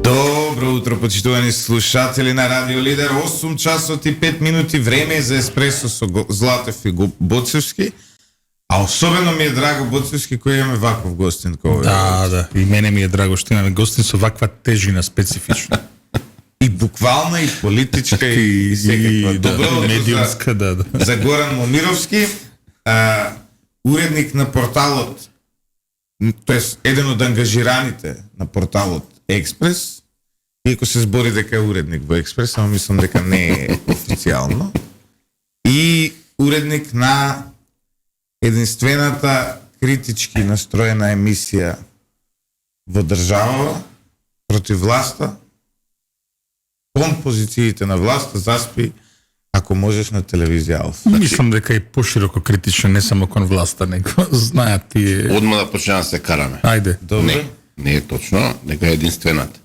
Добро утро, почитувани слушатели на Радио Лидер. 8 часот и 5 минути време за еспресо со Златев и Боцевски. А особено ми е драго Боцевски кој имаме ваков гостин. Да. И мене ми е драго што имаме гостин со ваква тежина специфична. И буквална, и политичка, и секаква. Добро медиумска, за Горан Момировски, уредник на порталот, тоест еден од ангажираните на порталот Експрес, иако се збори дека е уредник во Експрес, само мислам дека не е официјално, и уредник на единствената критички настроена емисија во државава против власта, кон позициите на власта, заспи ако можеш на телевизија Алфа. Мислам дека е пошироко критичен, не само кон власта, него знаат тие. Одма да почнеме да се караме. Ајде. Добре. Не е точно, дека е единствената.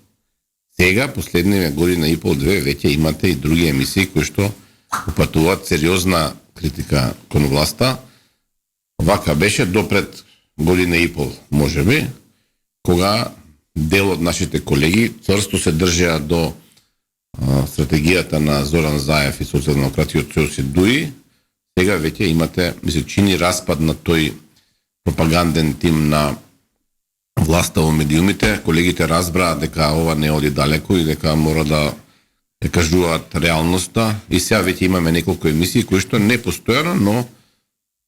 Сега, последниве година и пол-две, веќе имате и други емисии кои што упатуваат сериозна критика кон власта. Вака беше допред година и пол, можеби, кога дел од нашите колеги цврсто се држеа до стратегијата на Зоран Заев и социјалдемократиот Циоси Дуи. Сега веќе имате, мисли, чини распад на тој пропаганден тим на власта во медиумите. Колегите разбраа дека ова не оди далеко и дека мора да кажуваат реалноста. И сега веќе имаме неколку емисии кои што не постојано, но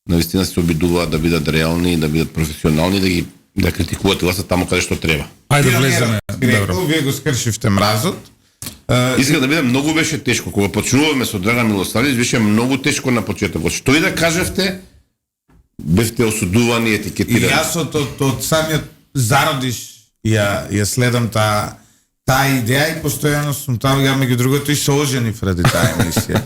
навистина се обидуваат да бидат реални, да бидат професионални, да критикуваат власта таму каде што треба. Ајде влеземе. Добро. Вие го скршивте мразот. Иска да биде многу беше тешко кога почнуваме со Драган Милосавлевиќ, беше многу тешко на почетокот. Што и да кажевте, бевте осудувани, етикетирани. И јас од самиот зародиш ја следам таа идеја и постојано сум таму, ја меѓу другото и се оженив ради таа емисија.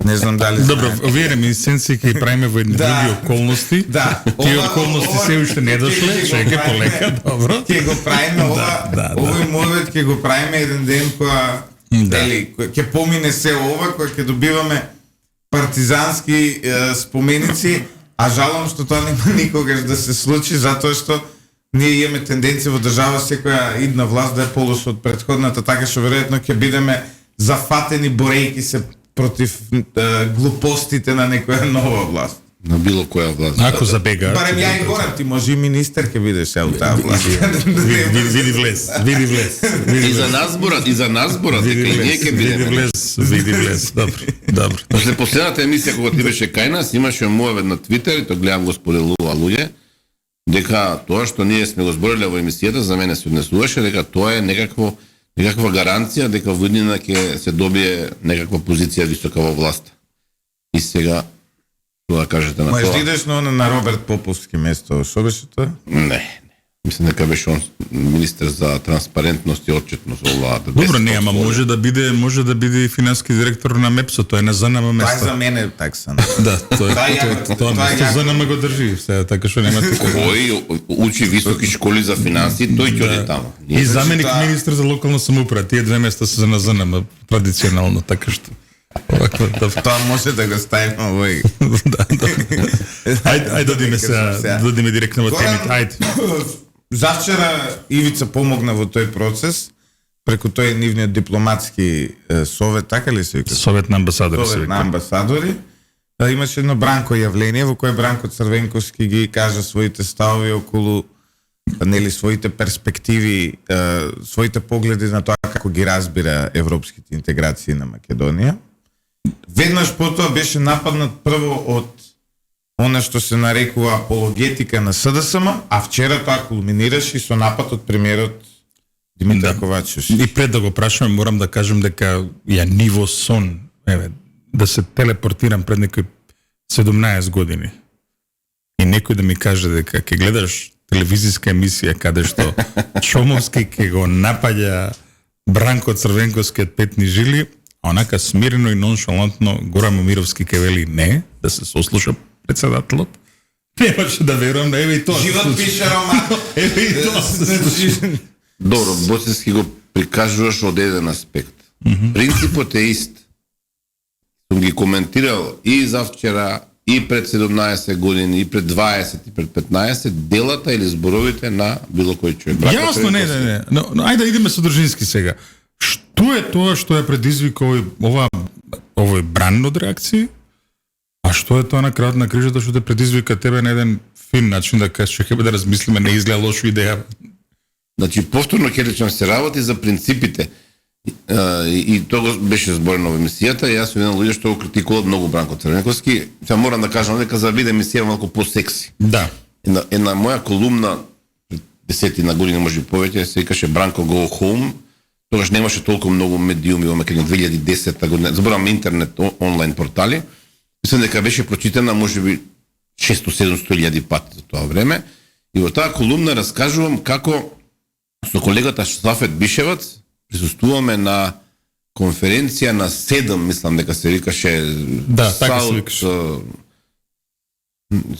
Не знам дали Добро, овие ремисенции ќе правиме во едни други околности. Да. Тие околности се уште не дошле, чека полека, добро. Ќе го правиме овој мовет, ќе го правиме еден ден кога ќе помине се ова, кога ќе добиваме партизански споменици, а жалам што тоа нема никогаш да се случи, затоа што ние имаме тенденција во држава секоја идна власт да е полош од претходната, така што веројатно ќе бидеме зафатени борејки се против глупостите на некоја нова власт. На било која власт. Ако забега. Барем ја и Горан, ти може и министер ќе бидеш од таа власт. Види влез. И за нас зборат, дека и ние ќе бидеме. Види влез. Добро. После последната емисија кога ти беше кај нас, имаше мојавет на Твитер и тоа гледам го споделува луѓе, дека тоа што ние сме го збориле во емисијата за мене се однесуваше дека тоа е некаква гаранција дека во иднина ќе се добие некаква позиција висока во власта. И сега што да кажете на тоа? Можеш да идеш на Роберт Поповски место, што беше тоа? Не. Мислам дека беше он министер за транспарентност и отчетност во владата. Добро, не, ама може да биде финански директор на МЕПСО, тоа е на ЗНМ место. Тоа за мене такса. Да, тоа место ЗНМ го држи, сега така што нема така. Кој учи високи школи за финансии, тој ќе оди таму. И заменик министер за локална самоуправа, тие две места се на ЗНМ традиционално, така што. Тоа може да го ставиме овој. Ајде додиме директно во темите. Ајде. Завчера Ивица помогна во тој процес преку тој нивниот дипломатски совет, така ли се вика? Совет на амбасадори. Совет на амбасадори. Имаше едно бранко јавление во кое Бранко Црвенковски ги кажа своите ставови околу своите перспективи, своите погледи на тоа како ги разбира европските интеграции на Македонија. Веднаш потоа беше нападнат прво од она што се нарекува апологетика на СДСМ, а вчера тоа кулминираше со напад од премиерот Димитар Ковачевски. И пред да го прашувам, морам да кажам дека ја ниво сон, да се телепортирам пред некои 17 години. И некој да ми каже дека ќе гледаш телевизиска емисија каде што Чомовски ќе го напаѓа Бранко Црвенковски од петни жили, а онака смирено и ноншалантно Горан Момировски ќе вели не, да се сослуша председателот. Немаше да верувам, еве и тоа. Живот пише роман. Еве и тоа. Добро, Боцевски го прикажуваш од еден аспект. Принципот е ист. Сум ги коментирал и завчера, и пред 17 години, и пред 20, и пред 15, делата или зборовите на било кој човек. Јасно, не. Но ајде да идеме содржински сега. Што е тоа што ја предизвика овој бран од реакции? А што е тоа на крајот на крижата што те предизвика тебе на еден фин начин да кажеш ќе да размислиме, не изгледа лошо идеја. Значи, повторно ќе речам, се работи за принципите. И тоа беше зборено во емисијата, и јас сум еден луѓе што го критикувал многу Бранко Црвенковски. Сега морам да кажам дека за биде емисија малку по-секси. Да. Една моја колумна, 10 на години може и повеќе, се викаше Бранко Go Home. Тогаш немаше толку многу медиуми во Македонија 2010 година. Заборам интернет, онлайн портали. Мислам дека беше прочитана можеби 600-700 илјади пати за тоа време. И во таа колумна раскажувам како со колегата Сафет Бишевац присуствуваме на конференција на 7, мислам дека се викаше, да, така се викаше.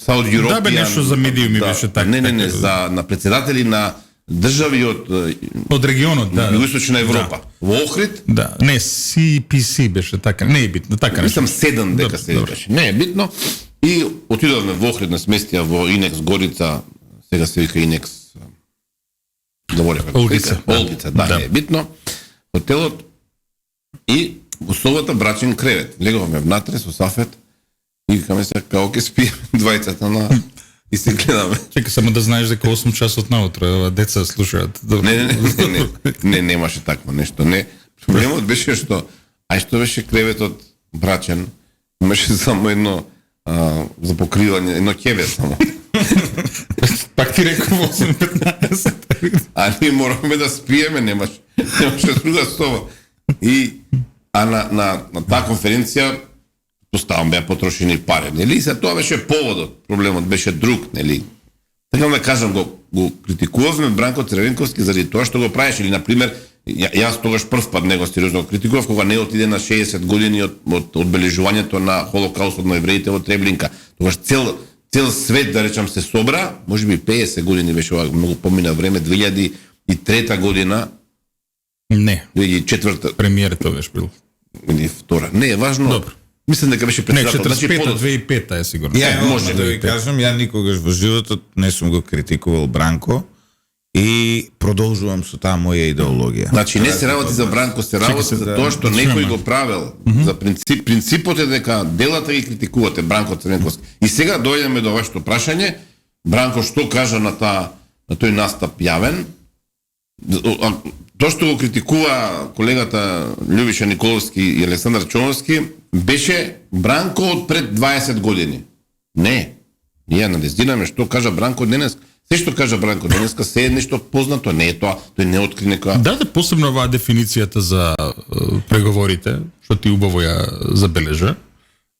South European. Да, бе нешто за медиуми беше така. Не, за на председатели на држави од регионот, да. Југоисточна Европа. Да. Во Охрид. Да, не, CPC беше така, не е битно, така нешто. Мислам 7 дека се викаше. Не е битно. И отидовме во Охрид на сместија во Инекс Горица, сега се вика Инекс Олгица, да, не е битно. Хотелот и во собата брачен кревет. Леговме внатре со Сафет и викаме се како ќе спиеме двајцата на и се гледаме. Чекај само да знаеш дека 8 часот наутро деца слушаат. Не, немаше такво нешто. Не. Проблемот беше што што беше креветот брачен, имаше само едно за покривање, едно ќебе само. Пак ти реков 8-15. А ние мораме да спиеме, немаше друга соба. И на таа конференција поставам беа потрошени пари, нели? И за тоа беше поводот, проблемот беше друг, нели? Така да кажам, го критикувавме Бранко Црвенковски заради тоа што го правеше, или на пример, јас тогаш прв пат него сериозно критикував кога не отиде на 60 години од одбележувањето на Холокаустот на евреите во Треблинка. Тогаш цел свет, да речам, се собра, можеби 50 години беше ова, многу помина време, 2003 година. Не. 2004. Премиер тоа беше бил. Или втора. Не е важно. Добро. Мислам дека беше председател. Не, 2005 е сигурно. Може да ви кажам, ја никогаш во животот не сум го критикувал Бранко и продолжувам со таа моја идеологија. Значи не се работи за Бранко, се работи за тоа што некој го правел. За принципот е дека делата ги критикувате Бранко Црвенковски. И сега дојдеме до вашето прашање. Бранко што кажа на тој настап јавен? Тоа што го критикува колегата Љубиша Николовски и Александар Чововски беше Бранко од пред 20 години. Не. Ние анализираме што кажа Бранко денес. Се што кажа Бранко денеска се е нешто познато, не е тоа, тој не откри некоја. Да, посебно оваа дефиницијата за преговорите, што ти убаво ја забележа,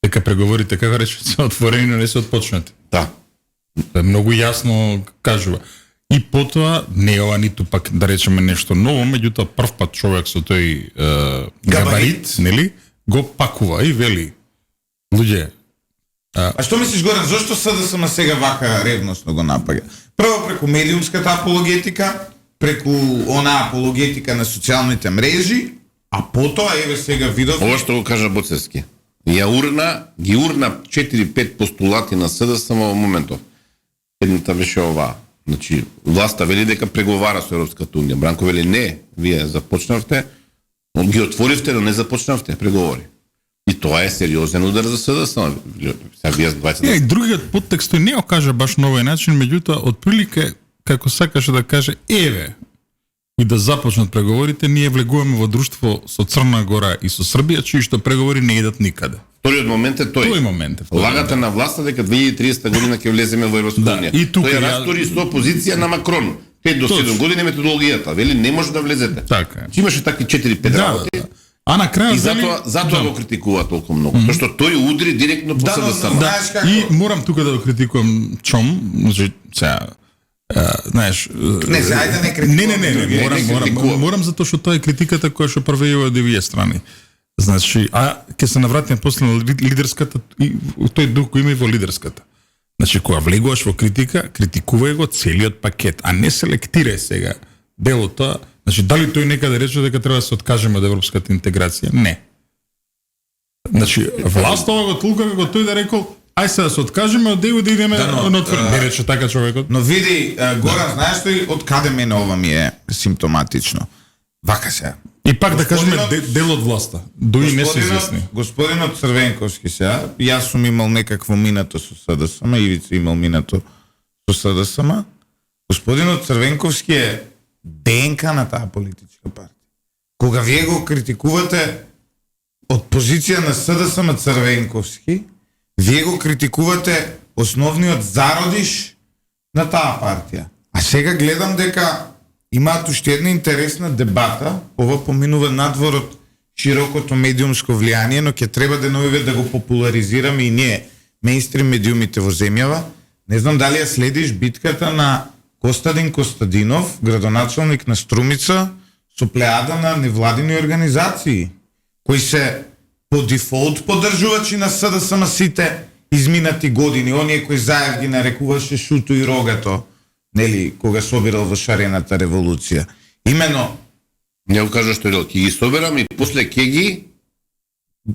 дека преговорите, како рече, се отворени, но не се отпочнати. Да. Многу јасно кажува. И потоа, не е ова ниту пак да речеме нешто ново, меѓутоа прв пат човек со тој габарит, нели, го пакува и вели, луѓе. А што мислиш, Горан, зошто СДСМ сега вака ревносно го напаѓа? Прво преку медиумската апологетика, преку онаа апологетика на социјалните мрежи, а потоа еве сега видов. Ова што го кажа Боцевски. Ги урна 4-5 постулати на СДСМ во моментов. Едната беше оваа. Значи, власта вели дека преговара со Европската унија. Бранко вели не, вие започнавте, ги отворивте, но не започнавте преговори. И тоа е сериозен удар за СДСМ. Сега вие знаете. Другиот подтекст тој не го кажа баш на овој начин, меѓутоа отприлике како сакаше да каже еве и да започнат преговорите, ние влегуваме во друштво со Црна Гора и со Србија, чии што преговори не идат никаде. Вториот момент е тој. Тој момент е. Лагата на власта дека 2030 година ќе влеземе во Европската унија. Тој е растори со позиција на Макрон. 5 до 7 години методологијата. Вели не може да влезете. Така. Имаше такви 4-5 работи. А на крај и затоа го критикува толку многу. Тоа што тој удри директно по СДСМ. И морам тука да го критикувам Чом, значи сега знаеш, не, ајде не критикувам. Морам затоа што тоа е критиката која што правејува од две страни. Значи, ќе се навратиме после на лидерската и тој дух кој има и во лидерската. Значи, кога влегуваш во критика, критикувај го целиот пакет, а не селектирај сега делото. Значи, дали тој некаде рече дека треба да се откажеме од европската интеграција? Не. Значи, власта ова го толка како тој да рекол, Ај се да се откажеме од него да идеме но, на отворено. Не рече така човекот. Но види, Горан, знаеш ли од каде мене ова ми е симптоматично? Вака се. И пак да кажеме Господинот- дел од власта. Дои не се известни. Господинот Црвенковски сега, јас сум имал некакво минато со СДСМ, Ивица имал минато со СДСМ. Господинот Црвенковски е ДНК на таа политичка партија. Кога вие го критикувате од позиција на СДСМ Црвенковски, вие го критикувате основниот зародиш на таа партија. А сега гледам дека имаат уште една интересна дебата, ова поминува надвор од широкото медиумско влијание, но ќе треба деновиве да го популаризираме и ние, мејнстрим медиумите во земјава. Не знам дали ја следиш битката на Костадин Костадинов, градоначалник на Струмица, со плеада на невладини организации, кои се по дефолт поддржувачи на СДСМ сите изминати години, оние кои Заев ги нарекуваше Шуто и Рогато, нели, кога собирал во шарената револуција. Имено, Не го кажа што е, ќе ги соберам и после ќе ги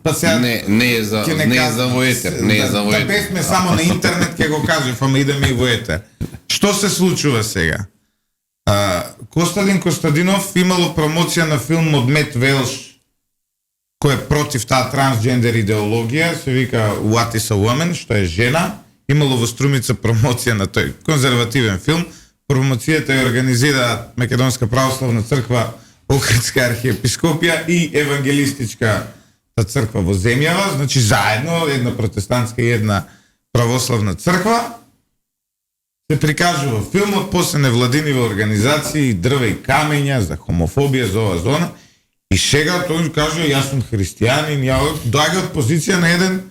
па сега не е за ќе не е кажам, за во етер, не е за во Да етер. бевме само на интернет ќе го кажем, ама идеме и во етер. Што се случува сега? Костадин Костадинов имало промоција на филм од Мет Велш, кој е против таа трансджендер идеологија, се вика What is a Woman, што е жена. Имало во Струмица промоција на тој конзервативен филм. Промоцијата ја организира Македонска православна црква, Охридска архиепископија и Евангелистичка црква во земјава, значи заедно, една протестантска и една православна црква. Се прикажува филмот, после невладиниве организации, дрва и камења, за хомофобија, за ова зона. И сега тој каже, јас сум христијанин, доаѓа од позиција на еден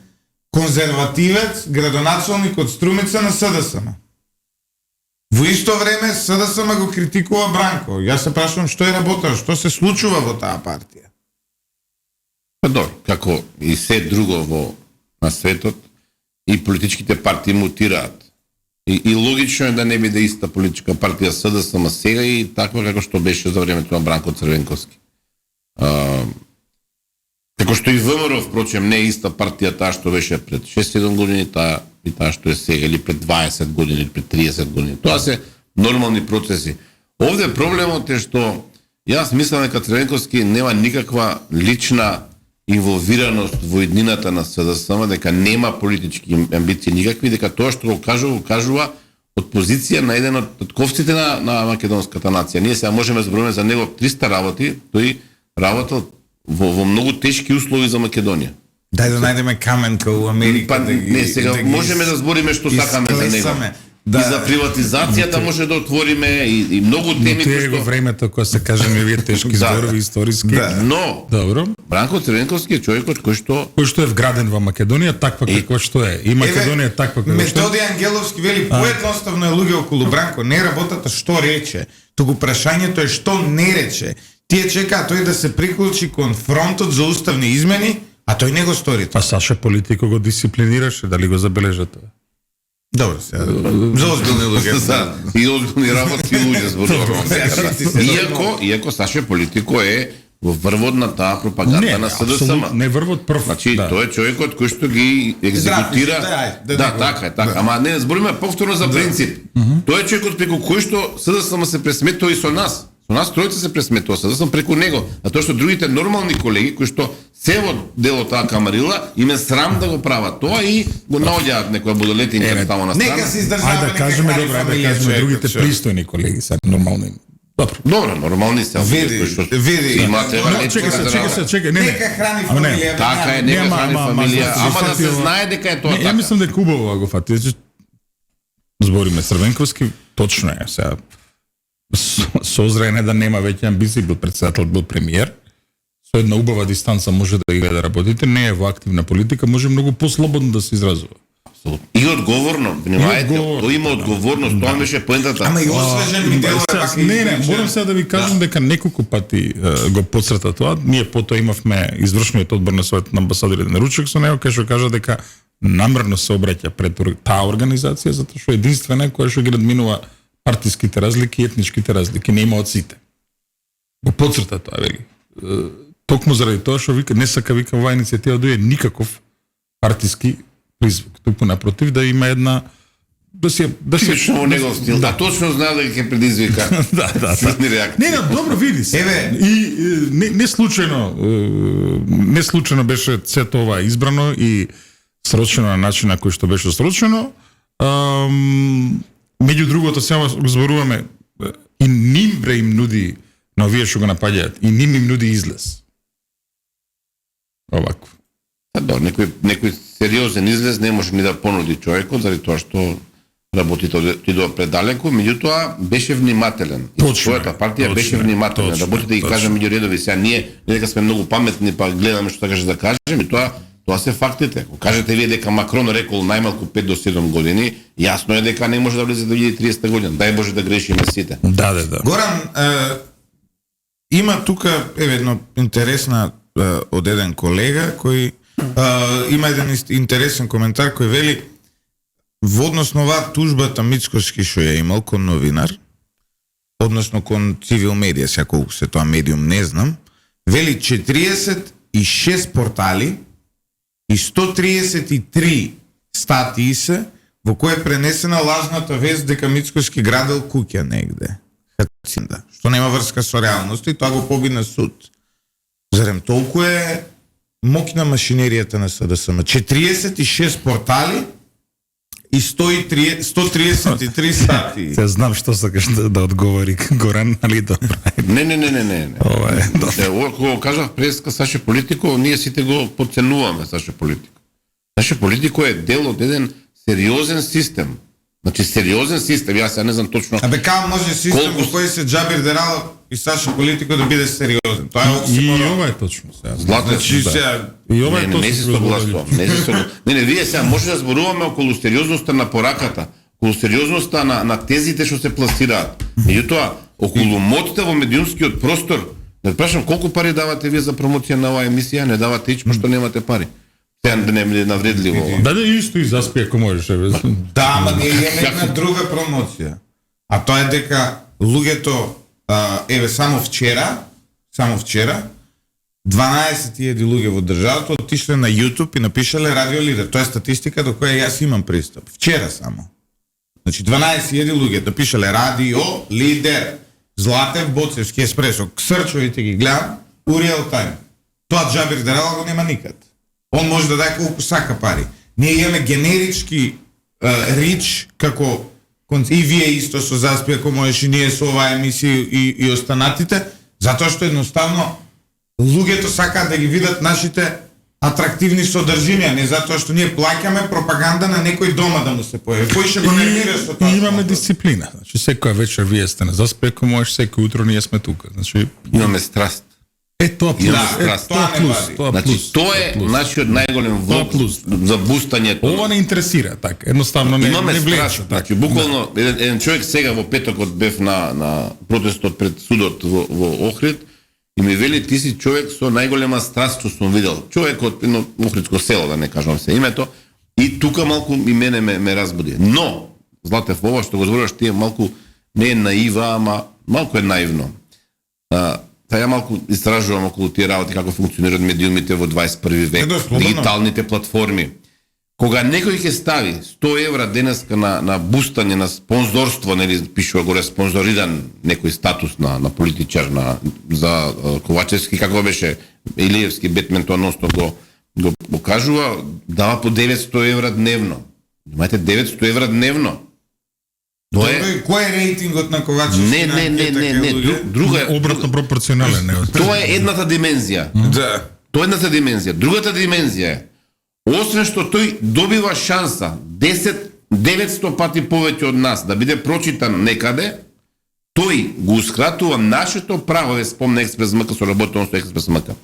конзервативец, градоначалник од Струмица на СДСМ. Во исто време СДСМ го критикува Бранко. Јас се прашувам што е работа, што се случува во таа партија. Па добро, како и се друго на светот, и политичките партии мутираат. И логично е да не биде иста политичка партија СДСМ сега и таква како што беше за времето на Бранко Црвенковски. Како што и ВМРО, впрочем, не е иста партија таа што беше пред 6-7 години, таа и таа што е сега, или пред 20 години, или пред 30 години. Тоа се нормални процеси. Овде проблемот е што јас мислам дека Црвенковски нема никаква лична инволвираност во иднината на СДСМ, дека нема политички амбиции никакви, дека тоа што го кажува од позиција на еден од ковците на македонската нација. Ние сега можеме да збориме за него 300 работи, тој работел во многу тешки услови за Македонија. Дај да најдеме каменка у Америка. Па не, сега можеме да збориме што сакаме за него. Да. И за приватизацијата може да отвориме и многу теми Тоа е во времето кога се кажеме вие тешки зборови историски. Но Добро. Бранко Црвенковски е човекот кој што е вграден во Македонија таква каква што е. И Македонија таква каква што е. Методи Ангеловски вели поедноставно е луѓе околу Бранко, не работата што рече, туку прашањето е што не рече. Тие чекаат тој да се приклучи кон фронтот за уставни измени, а тој не го стори тоа. Па Саша Политико го дисциплинираше, дали го забележа тоа? Добро се. За озбилни луѓе. Да, и озбилни работи луѓе зборуваме. Иако Саше Политико е во врвот на таа пропаганда на СДСМ. Не врвот прв. Значи тој е човекот кој што ги екзекутира. Да, така е, така. Ама не збориме повторно за принцип. Тој е човекот преку кој што СДСМ се пресметува и со нас. Со нас тројца се пресметува, СДСМ преку него. А тоа што другите нормални колеги кои што се во дело таа камарила, им е срам да го прават тоа и го наоѓаат некоја будолетинка таму на страна. Нека се издржаваме. Ајде да кажеме другите пристојни колеги се нормални. Добро, нормални се. Види. Имате чекај, не. Нека храни фамилија. Така е, нека храни фамилија, ама да се знае дека е тоа така. Ја мислам дека убаво го фати. Збориме Црвенковски, точно е сега. Созрен е да нема веќе амбиции, бил председател, бил премиер. Со една убава дистанца може да иде да работите, не е во активна политика, може многу послободно да се изразува. И одговорно, внимајте, тој има одговорност, тоа беше поентата. Ама и освежен ми делува така. Не, морам сега да ви кажам дека неколку пати го подсрета тоа. Ние потоа имавме извршниот одбор на Советот на амбасадорите на ручек со него, кај што кажа дека намерно се обраќа пред таа организација, затоа што единствена која што ги надминува партиските разлики и етничките разлики, не има од сите. Го подсрта тоа, вели. Токму заради тоа што вика, не сака вика оваа иницијатива да е никаков партиски призвук. Тупо напротив, да има една да се Типично во негов стил. Да, точно знае дека ќе предизвика да. силни реакции. Не, добро види се. Еве. И не случајно беше сето ова избрано и срочено на начин на кој што беше срочено. Меѓу другото, сега зборуваме и Нимбре им нуди на овие што го напаѓаат, и ним им нуди излез. Овако. Да, некој сериозен излез не може ни да понуди човекот, заради тоа што работите отидува предалеку, меѓутоа беше внимателен. Точно, својата партија точно, беше внимателна. точно, Да можете да ги точно. кажем меѓу редови, сега ние дека сме многу паметни, па гледаме што сакаше да кажем, и тоа се фактите. Ако кажете вие дека Макрон рекол најмалку 5 до 7 години, јасно е дека не може да влезе до 2030 година. Дај Боже да грешиме сите. Да. Горан, има тука една интересна од еден колега кој има еден интересен коментар кој вели во однос на оваа тужбата Мицкоски што ја имал кон новинар, односно кон цивил медија, сега колку се тоа медиум не знам, вели 46 портали и 133 статии се во кои е пренесена лажната вест дека Мицкоски градел куќа негде. Хацинда, што нема врска со реалноста и тоа го поби на суд. Зарем толку е моќна машинеријата на СДСМ. 46 портали и 133 статии. Се знам што сакаш да одговори Горан, нали добро. Не. Ова е добро. Ова кога кажав преска Саше Политико, ние сите го подценуваме Саше Политико. Саше Политико е дел од еден сериозен систем. Значи сериозен систем, јас не знам точно. Абе као може систем Колку- во кој се Џабир Дералов и Саша Политико да биде сериозен. Тоа е И оксиморон. ова е точно сега. Злате, Значи да. сега И ова е Не се точно. согласувам. Не, вие сега може да зборуваме околу сериозноста на пораката, околу сериозноста на тезите што се пласираат. Меѓутоа, околу моќта во медиумскиот простор, да прашам колку пари давате вие за промоција на оваа емисија, не давате ич, пошто немате пари. Сега да не е навредливо. Да исто и заспи ако можеш. да, ама ние имаме една друга промоција. А тоа е дека луѓето еве само вчера 12.000 луѓе во државата отишле на YouTube и напишале Радио Лидер. Тоа е статистика до која јас имам пристап. Вчера само. Значи 12.000 луѓе напишале Радио Лидер. Златев, Боцевски, Еспресо. Срчовите ги гледам у реал тајм. Тоа Џабир Дерала го нема никад. Он може да даде колку сака пари. Ние имаме генерички рич како и вие исто со Заспи, ако можеш и ние со оваа емисија и останатите, затоа што едноставно луѓето сакаат да ги видат нашите атрактивни содржинија, не затоа што ние плаќаме пропаганда на некој дома да му се појави. Кој ќе го нервира со тоа? И имаме дисциплина. Значи секоја вечер вие сте на Заспи, ако можеш секој утро ние сме тука. Значи Имаме страст. тоа плюс. Имаме страст. Тоа не плюс. вади. Тоа Значи, плюс. тоа е нашиот најголем влог плюс. за бустањето. Ова не интересира, така. Едноставно не Имаме влече. страст. Значи, буквално еден човек сега во петокот бев на протестот пред судот во Охрид и ми вели ти си човек со најголема страст што сум видел. Човек од едно охридско село, да не кажам се името, и тука малку и мене ме разбуди. Но Златев, ова што го зборуваш ти е малку не е наива, ама малку е наивно. Ја малку истражувам околу тие работи како функционираат медиумите во 21 век, дигиталните платформи. Кога некој ќе стави 100 евра денеска на бустање, на спонзорство, нели пишува горе спонзориран некој статус на политичар, за Ковачевски, како беше Илиевски, Бетмен тоа носто го кажува, дава по 900 евра дневно. Имате 900 евра дневно. Тоа е... Кој е рейтингот на Ковачевски? Не. Друга е... Обратно пропорционален. Тоа е едната димензија. Да. Тоа е едната димензија. Другата димензија е, освен што тој добива шанса 900 пати повеќе од нас да биде прочитан некаде, тој го ускратува нашето право, спомна Експрес МК, со работено со Експрес МК.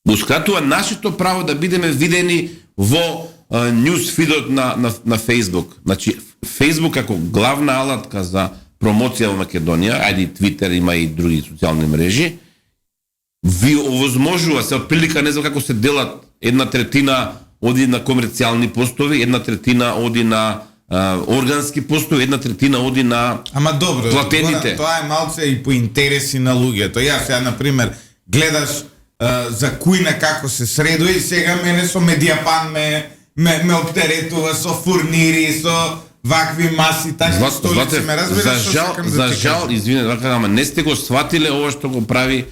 Го ускратува нашето право да бидеме видени во ньюсфидот на Facebook. Значи, Facebook како главна алатка за промоција во Македонија, ајде и Twitter, има и други социјални мрежи, ви овозможува се, отприлика не знам како се делат, 1/3 оди на комерцијални постови, 1/3 оди на органски постови, 1/3 оди на Ама добро, платените. Тоа е малце и по интереси на луѓето. Јас сега, например, гледаш за кујна како се средува и сега мене со Медиапан ме оптеретува со фурнири, со вакви маси, така столици, ме разбираш што сакам да за ти жал, кажам. извине, ама не сте го сватиле ова што го прави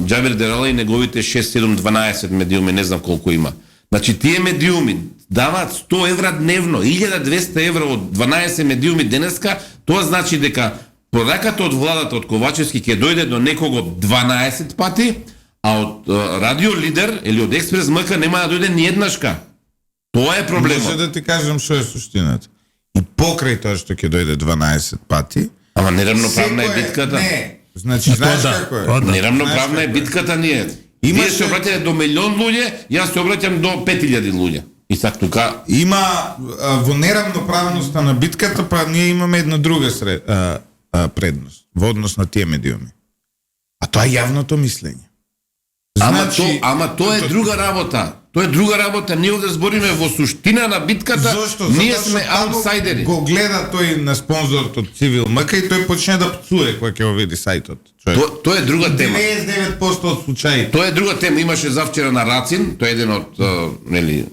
Джабир Дерала и неговите 6, 7, 12 медиуми, не знам колку има. Значи тие медиуми даваат 100 евра дневно, 1200 евра од 12 медиуми денеска, тоа значи дека пораката од владата од Ковачевски ќе дојде до некого 12 пати, а од Радио Лидер или од Експрес МК нема да дојде ни еднашка. Тоа е Може проблемот. да ти кажам што е суштината. И покрај тоа што ќе дојде 12 пати, Ама неравноправна е секој битката. Не, значи знаеш да, како е? тоа да. Неравноправна е битката ние. Вие се обраќате до милион луѓе, јас се обраќам до 5000 луѓе. И сак тука Има во неравноправноста на битката, па ние имаме една друга предност во однос на тие медиуми. А тоа е јавното мислење. Ама тоа е друга работа. Тоа е друга работа. Ние овде збориме во суштина на битката. Зошто? Ние Затоа што сме таму аутсайдери. Го гледа тој на спонзорот од Цивил МК и тој почне да пцуе кога ќе го види сајтот. Тоа е друга тема. 99% од случаите. Тоа е друга тема. Имаше завчера на Рацин, тоа е еден од нели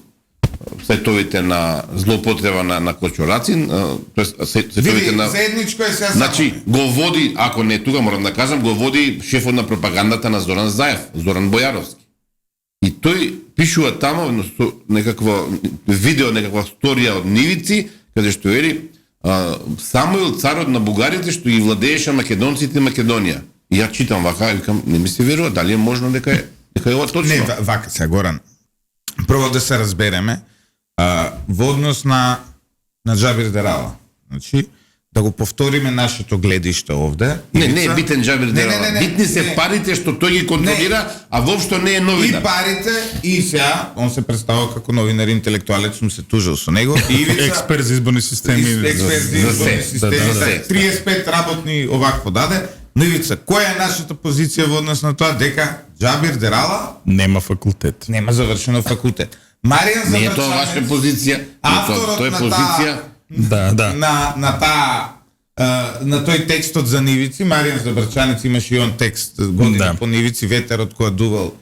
сајтовите на злоупотреба на Кочо Рацин, тоест сајтовите Види, на заедничко е сега. Значи, го води, ако не тука морам да кажам, го води шефот на пропагандата на Зоран Заев, Зоран Бојаровски. И тој пишува тамо некакво видео, некаква сторија од нивици, каде што вели Самуил царот на бугарите што ги владееше македонците Македонија. И ја читам вака и викам, не ми се верува, дали е можно дека е ова точно? Не, вака се Горан. Прво да се разбереме во однос на Джабир Дерала. Значи, да го повториме нашето гледиште овде. Не е битен Джабир Дерала. Битни се парите што тој ги контролира, а воопшто не е новинар. И парите, и сега, он се представува како новинар интелектуалец, сум се тужил со него. И Ивица, Експерт за изборни системи. експерт за изборни системи, 35 работни овакво даде. Но Ивица, која е нашата позиција во однос на тоа дека Джабир Дерала Нема факултет. нема завршено факултет? Маријан Не е тоа ваша Забрчанец, позиција. авторот Тоа е на позиција. Да. на тој текстот за нивици, Маријан Забрчанец имаше и он текст година Да. по нивици, ветерот која дувал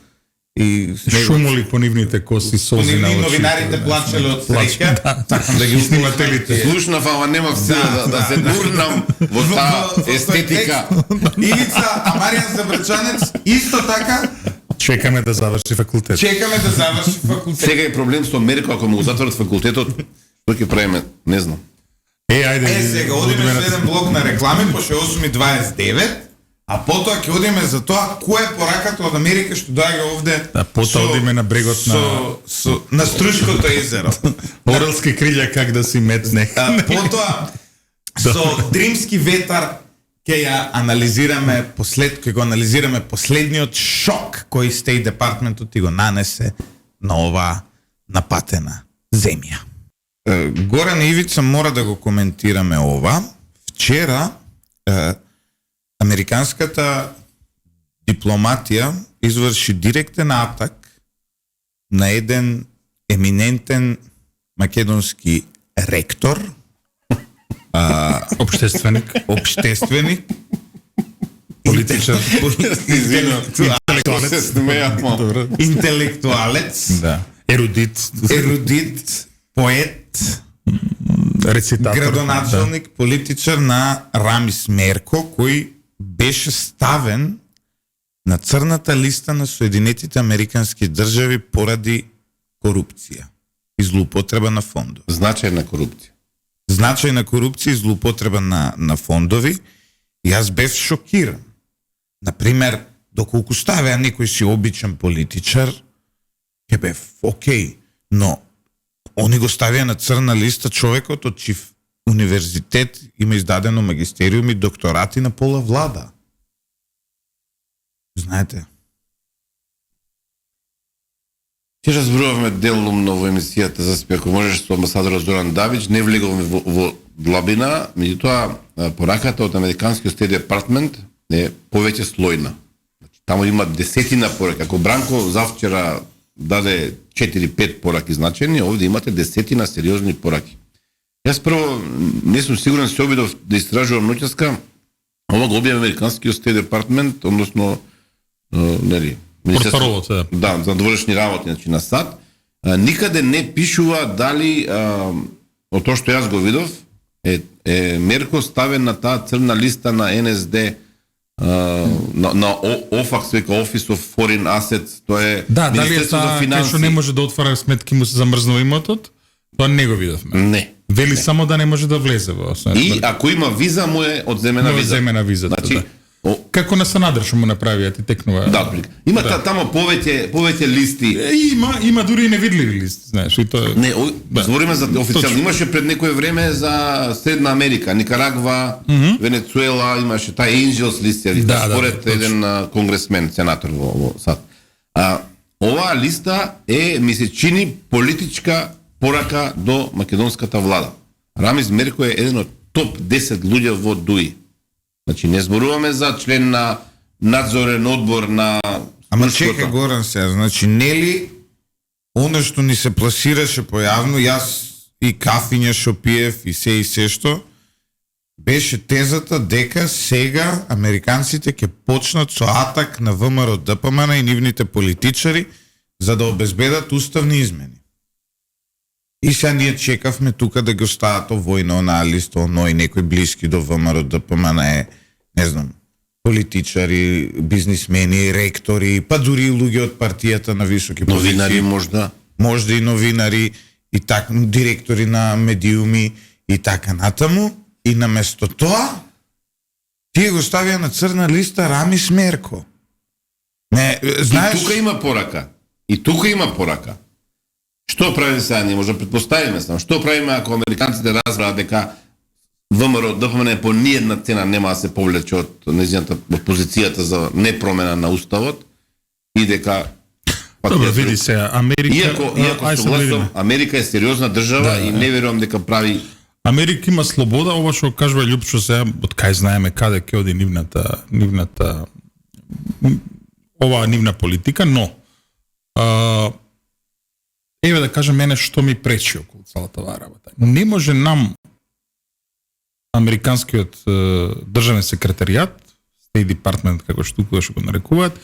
и Шумоли по нивните коси, солзи на очите. новинарите плачеле од среќа. Сакам да ги снимателите. Слушнав, ама немав сила да се гурнам во таа естетика. Ивица, а Маријан Забрчанец исто така Чекаме да заврши факултет. чекаме да заврши факултет. Сега е проблем со Мерко, ако му го затворат факултетот, што ќе правиме? Не знам. Ајде. Сега одиме со еден блок на реклами, пошто е 8:29, а потоа ќе одиме за тоа која е пораката од Америка што доаѓа овде. Да, потоа одиме на брегот на Струшкото езеро. Орелски крилја как да си метне. Потоа со Дримски ветар ќе ја анализираме ќе го анализираме последниот шок кој Стејт департментот ти го нанесе на оваа напатена земја. Горан и Ивица мора да го коментираме ова. Вчера американската дипломатија изврши директен атак на еден еминентен македонски ректор, Обштественик. политичар, Се смејав, мал. интелектуалец, Да. ерудит, поет, Рецитатор. градоначалник, политичар на Рамис Мерко, кој беше ставен на црната листа на Соединетите Американски држави поради корупција и злоупотреба на фондови. Значајна корупција. Значајна корупција и злоупотреба на фондови. И јас бев шокиран. Например, доколку ставеа некој си обичен политичар, ќе бев окей, но они го ставија на црна листа човекот од чив универзитет има издадено магистериум и докторати на пола влада. Знаете? Ќе разборуваме делумно во емисијата за спи, ако можеш со амбасадорот Зоран Давич, не влеговме во длабина, меѓутоа пораката од Американскиот Стејт департмент е повеќе слојна. Значи, таму има десетина пораки. Ако Бранко завчера даде 4-5 пораки значени, овде имате десетина сериозни пораки. Јас прво не сум сигурен, се обидов да истражувам ноќеска, ова го објави Американскиот Стејт департмент, односно нели Портпаролот, да. Да, за дворешни работи, значи на САД. никаде не пишува дали од тоа што јас го видов е Мерко ставен на таа црна листа на НСД на ОФАКС, века Office of Foreign Assets, тоа е Да, дали е Министерство за таа кај финансии. што не може да отвара сметки, му се замрзнува имотот? Тоа не го видовме. Не. Вели само да не може да влезе во основа. И ако има виза, му е одземена виза. Земена визата, Значи, да. Како на Санадр што му направија, ти текнува. да, има тамо повеќе листи. Има дури и невидливи листи, знаеш, и тоа. Не, збориме за официјално. Точно. Имаше пред некое време за Средна Америка, Никарагва, Венецуела, имаше тај Angels лист, според точно. еден конгресмен, сенатор во САД. Оваа листа ми се чини политичка порака до македонската влада. Рамис Мерко е еден од топ 10 луѓе во ДУИ. Значи не зборуваме за член на надзорен одбор на Ама чекај Горан сега, значи нели оно што ни се пласираше појавно, јас и кафиња што пиев и се што, беше тезата дека сега американците ќе почнат со атак на ВМРО ДПМН и нивните политичари за да обезбедат уставни измени. И сега ние чекавме тука да го стават војно аналист, оно и некои блиски до ВМРО ДПМН е, не знам, политичари, бизнисмени, ректори, па дури и луѓе од партијата на високи позиции. новинари можда. Можда и новинари, и така, директори на медиуми, и така натаму. И наместо тоа, тие го ставија на црна листа Рамис Мерко. Не, знаеш... И тука има порака. И тука има порака. Што правиме сега? Ние може да предпоставиме само. Што правиме ако американците разбраат дека ВМРО ДПМН по ниедна цена нема да се повлече од нејзината позицијата за непромена на уставот и дека Добро, види се, Америка... Иако согласувам, Америка е сериозна држава и не верувам дека прави. Америка има слобода, ова што кажува Љупчо сега, од кај знаеме каде ќе оди нивната оваа нивна политика, но еве да кажем мене што ми пречи околу целата оваа работа. Не може нам американскиот државен секретаријат, State Department како што го нарекуваат,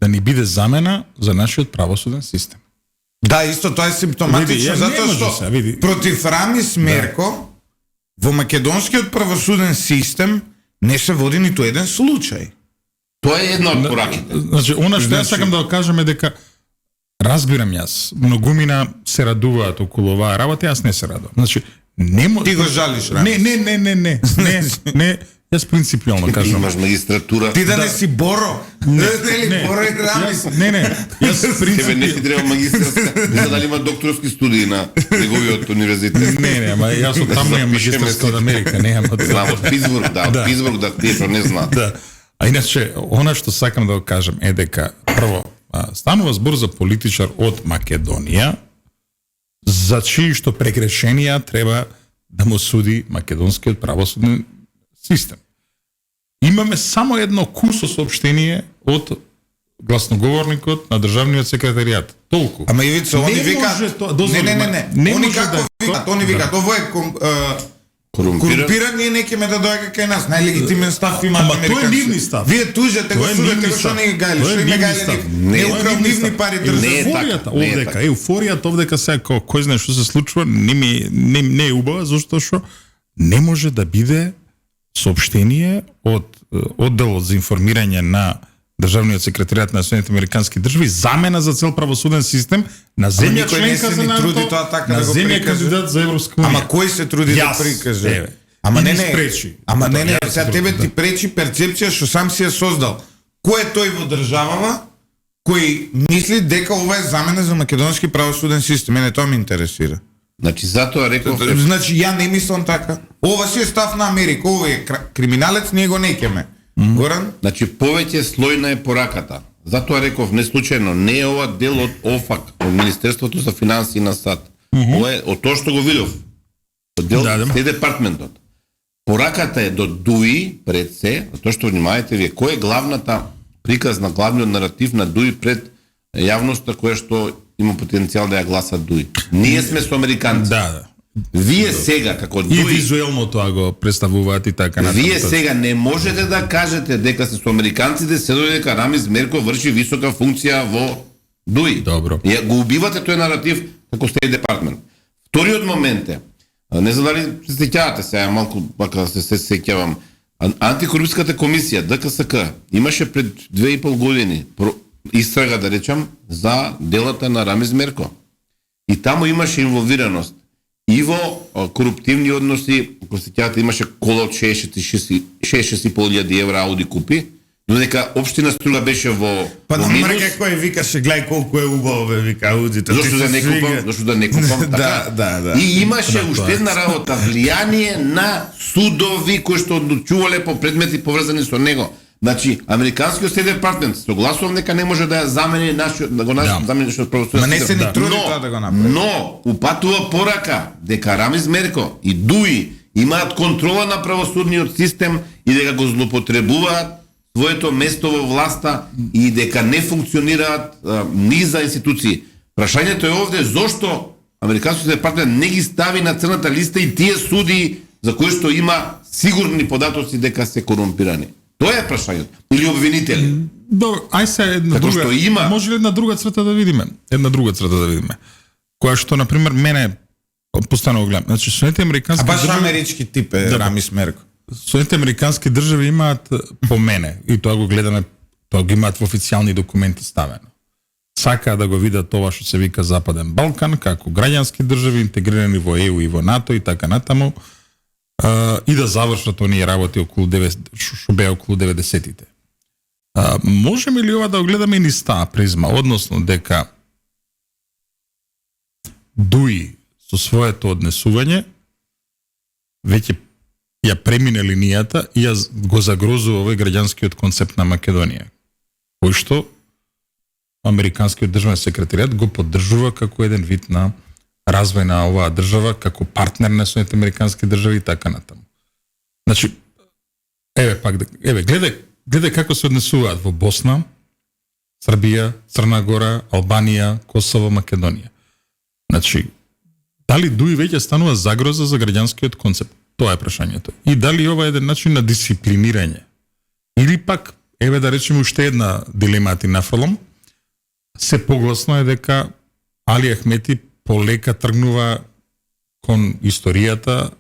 да ни биде замена за нашиот правосуден систем. Да, исто тоа е симптоматично, затоа што против Рамис Мерко во македонскиот правосуден систем не се води ниту еден случај. Тоа е една од пораките. Значи, она што јас сакам да го кажам е дека разбирам јас, многумина се радуваат околу оваа работа, јас не се радувам. Значи, не може. Ти го жалиш, Рамис. Не, јас принципиално кажам. Имаш магистратура. Ти да не си Боро. Нели Боро и Рамис. Јас Тебе принципиално. не ти треба магистарска. Не знам дали има докторски студии на неговиот универзитет. Не, ама јас од таму имам магистарска од Америка, не имам од. Знам од Питсбург, од Питсбург да тие што не знаат. Да. А иначе, она што сакам да го кажам е дека прво станува збор за политичар од Македонија, за чии што прегрешенија треба да му суди македонскиот правосуден систем. Имаме само едно кусо соопштение од гласноговорникот на државниот секретаријат. Толку. Ама Ивица, они викаат... Не. Они како викаат? Они викаат, ово е корумпиран, ние не ќеме да доаѓа кај нас. Најлегитимен став има американци. Тоа е нивни став. Вие тужете го судете го што не ги гајле, што име гајле. Не украл нивни пари Еуфоријата овдека сега кој знае што се случува, не е убава, зашто што не може да биде соопштение од одделот за информирање на државниот секретаријат на Соединетите американски држави замена за цел правосуден систем на земја членка за НАТО, на земја кандидат за Европска унија. Ама кој се труди да прикаже? Ама не. Ама не, сега тебе ти пречи перцепција што сам си ја создал. Кој е тој во државава кој мисли дека ова е замена за македонски правосуден систем? Мене тоа ме интересира. Значи затоа реков. Значи ја не мислам така. Ова си е став на Америка, ова е криминалец, ние го неќеме. Горан? Значи повеќе слојна е пораката. Затоа реков не случајно, не е ова дел од ОФАК, од Министерството за финансии на САД. Ова е од тоа што го видов. Од дел State Департментот. Пораката е до ДУИ пред се, тоа што внимавајте вие, кој е главната приказ на главниот наратив на ДУИ пред јавноста која што има потенцијал да ја гласа ДУИ. Ние сме со американци. Да. Вие сега како И ДУИ визуелно тоа го представуваат и така натаму. Вие сега не можете да кажете дека се со американците, се дека Рамис Мерко врши висока функција во ДУИ. Добро. Ја го убивате тој наратив, како State Department. Вториот момент е, не знам дали се сеќавате сега, малку пака се сеќавам, антикорупската комисија, ДКСК, имаше пред 2,5 години истрага, да речам, за делата на Рамиз Мерко. И таму имаше инволвираност и во коруптивни односи, ако се сеќавате, имаше кола од 6,5 евра Ауди купи, додека општина Струга беше во Па на минус. мрка кој викаше, гледај колку е убаво, бе, вика Аудито. Зошто да не купам? Зошто да не купам? Така? Да. И имаше уште една работа, влијание на судови кои што одлучувале по предмети поврзани со него. Значи, американскиот State Department согласувам дека не може да ја замени замени што правосуден Ма не се ни систем. труди тоа да го направи. Но упатува порака дека Рамиз Мерко и ДУИ имаат контрола на правосудниот систем и дека го злоупотребуваат своето место во власта и дека не функционираат низа институции. Прашањето е овде зошто американскиот департамент не ги стави на црната листа и тие суди за кои што има сигурни податоци дека се корумпирани. Тоа е прашањето. Или обвинители. Добро, ај се една Како друга. што има. Може ли една друга црта да видиме? Една друга црта да видиме. Која што на пример мене постојано гледам. Значи Соединените А американски баш држави, амерички тип е Да. Рамис Мерко. Соединените американски држави имаат по мене и тоа го гледаме, тоа го имаат во официјални документи ставено. Сакаат да го видат тоа што се вика Западен Балкан како граѓански држави интегрирани во ЕУ и во НАТО и така натаму. И да завршат оние работи околу што беа околу 90-тите. Можеме ли ова да го гледаме и низ таа призма, односно дека ДУИ со своето однесување веќе ја премине линијата и ја го загрозува овој граѓанскиот концепт на Македонија, кој што американскиот државен секретаријат го поддржува како еден вид на развој на оваа држава, како партнер на Соединените американски држави и така натаму. Значи, гледај како се однесуваат во Босна, Србија, Црна Гора, Албанија, Косово, Македонија. Значи, дали ДУИ веќе станува загроза за граѓанскиот концепт? Тоа е прашањето. И дали ова е еден начин на дисциплинирање? Или пак, да речеме уште една дилема ти нафрлам, се погласно е дека Али Ахмети полека тргнува кон историјата,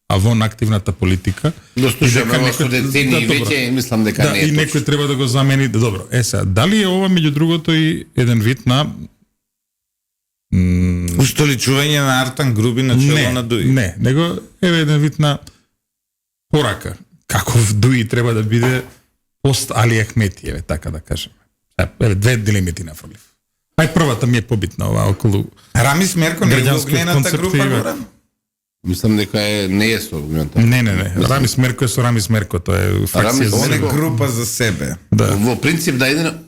а вон активната политика. Го слушаме во со децени добро. веќе мислам дека Да, не е и некој точно. треба да го замени. Добро, сега, дали е ова меѓу другото и еден вид на Устоличување на Артан Груби на чело на ДУИ. Не, него е еден вид на порака. Каков ДУИ треба да биде пост Али Ахмети, така да кажеме. Две дилеми ти нафрлив. Ај првата ми е побитна ова околу Рамис Мерко не е во граѓанскиот огнената концепт група и- гора. Мислам дека не е со аргумента. Не. Рамис Мерко е со Рамис Мерко, тоа е фракција Рамис за Он е Мерко. група за себе. Да. Во принцип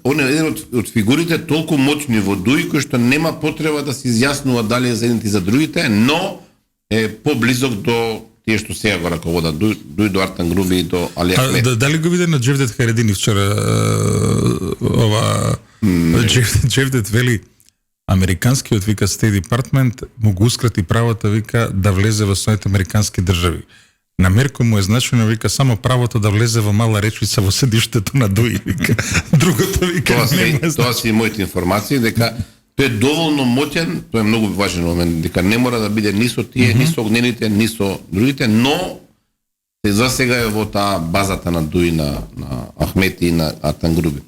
он е еден од фигурите толку моćни во ДУИ кој што нема потреба да се изјаснува дали е за едните и за другите, но е поблизок до тие што сега го раководат ДУИ до Артан Груби и до Али Ахмет. Дали го виде на Джевдет Харедини вчера ова Джевдет вели американскиот вика State Department му го ускрати правото вика да влезе во Соединените американски држави. На Мерко му е значено вика само правото да влезе во мала речвица во седиштето на ДУИ вика. Другото вика Тоа се и моите информации дека тој е доволно моќен, тоа е многу важен момент, дека не мора да биде ни со тие, ни со огнените, ни со другите, но за сега е во таа базата на ДУИ на Ахмети и на Артан Груби.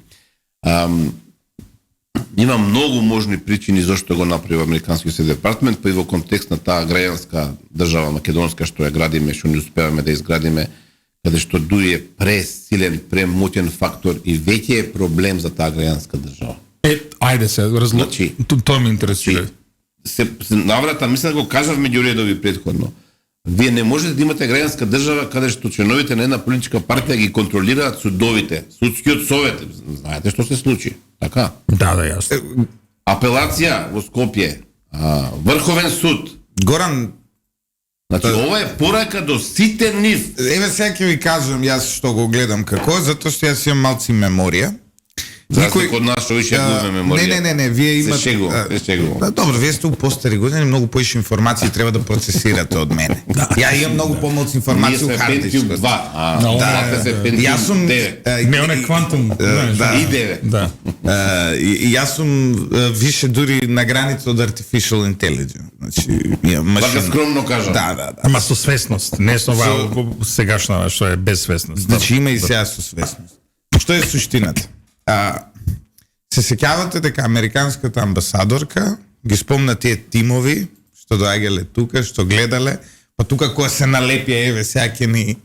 Има многу можни причини зашто го направи американскиот State Department, па и во контекст на таа граѓанска држава македонска што ја градиме, што не успеваме да изградиме, каде што ДУИ е пресилен, премоќен фактор и веќе е проблем за таа граѓанска држава. Ајде се, Значи, тоа ме интересира. се наврата, мислам да го кажав меѓу редови претходно. Вие не можете да имате граѓанска држава каде што членовите на една политичка партија ги контролираат судовите, судскиот совет. Знаете што се случи, така? Да, јасно. Апелација во Скопје, Врховен суд. Горан, Значи, ова е порака до сите нив. еве сега ќе ви кажам јас што го гледам како, затоа што јас имам малци меморија. За разлика од нас, што више губиме меморија. Не, вие имате... Се шегувам. Добро, вие сте у постари години, многу поише информации треба да процесирате од мене. Ја имам многу помалку информации у хард диск. Ние сме Pentium 2, јас сум 9. Не, он е квантум. И 9. Да. Јас сум више дури на граница од artificial intelligence. Значи, имам Така машина. скромно кажам. Да. Ама со свесност, не со сегашна што е без свесност. Значи има и сега со свесност. Што е суштината? Се сеќавате дека американската амбасадорка ги спомна тие тимови што доаѓале тука, што гледале, па тука кога се налепија, еве сега ќе ни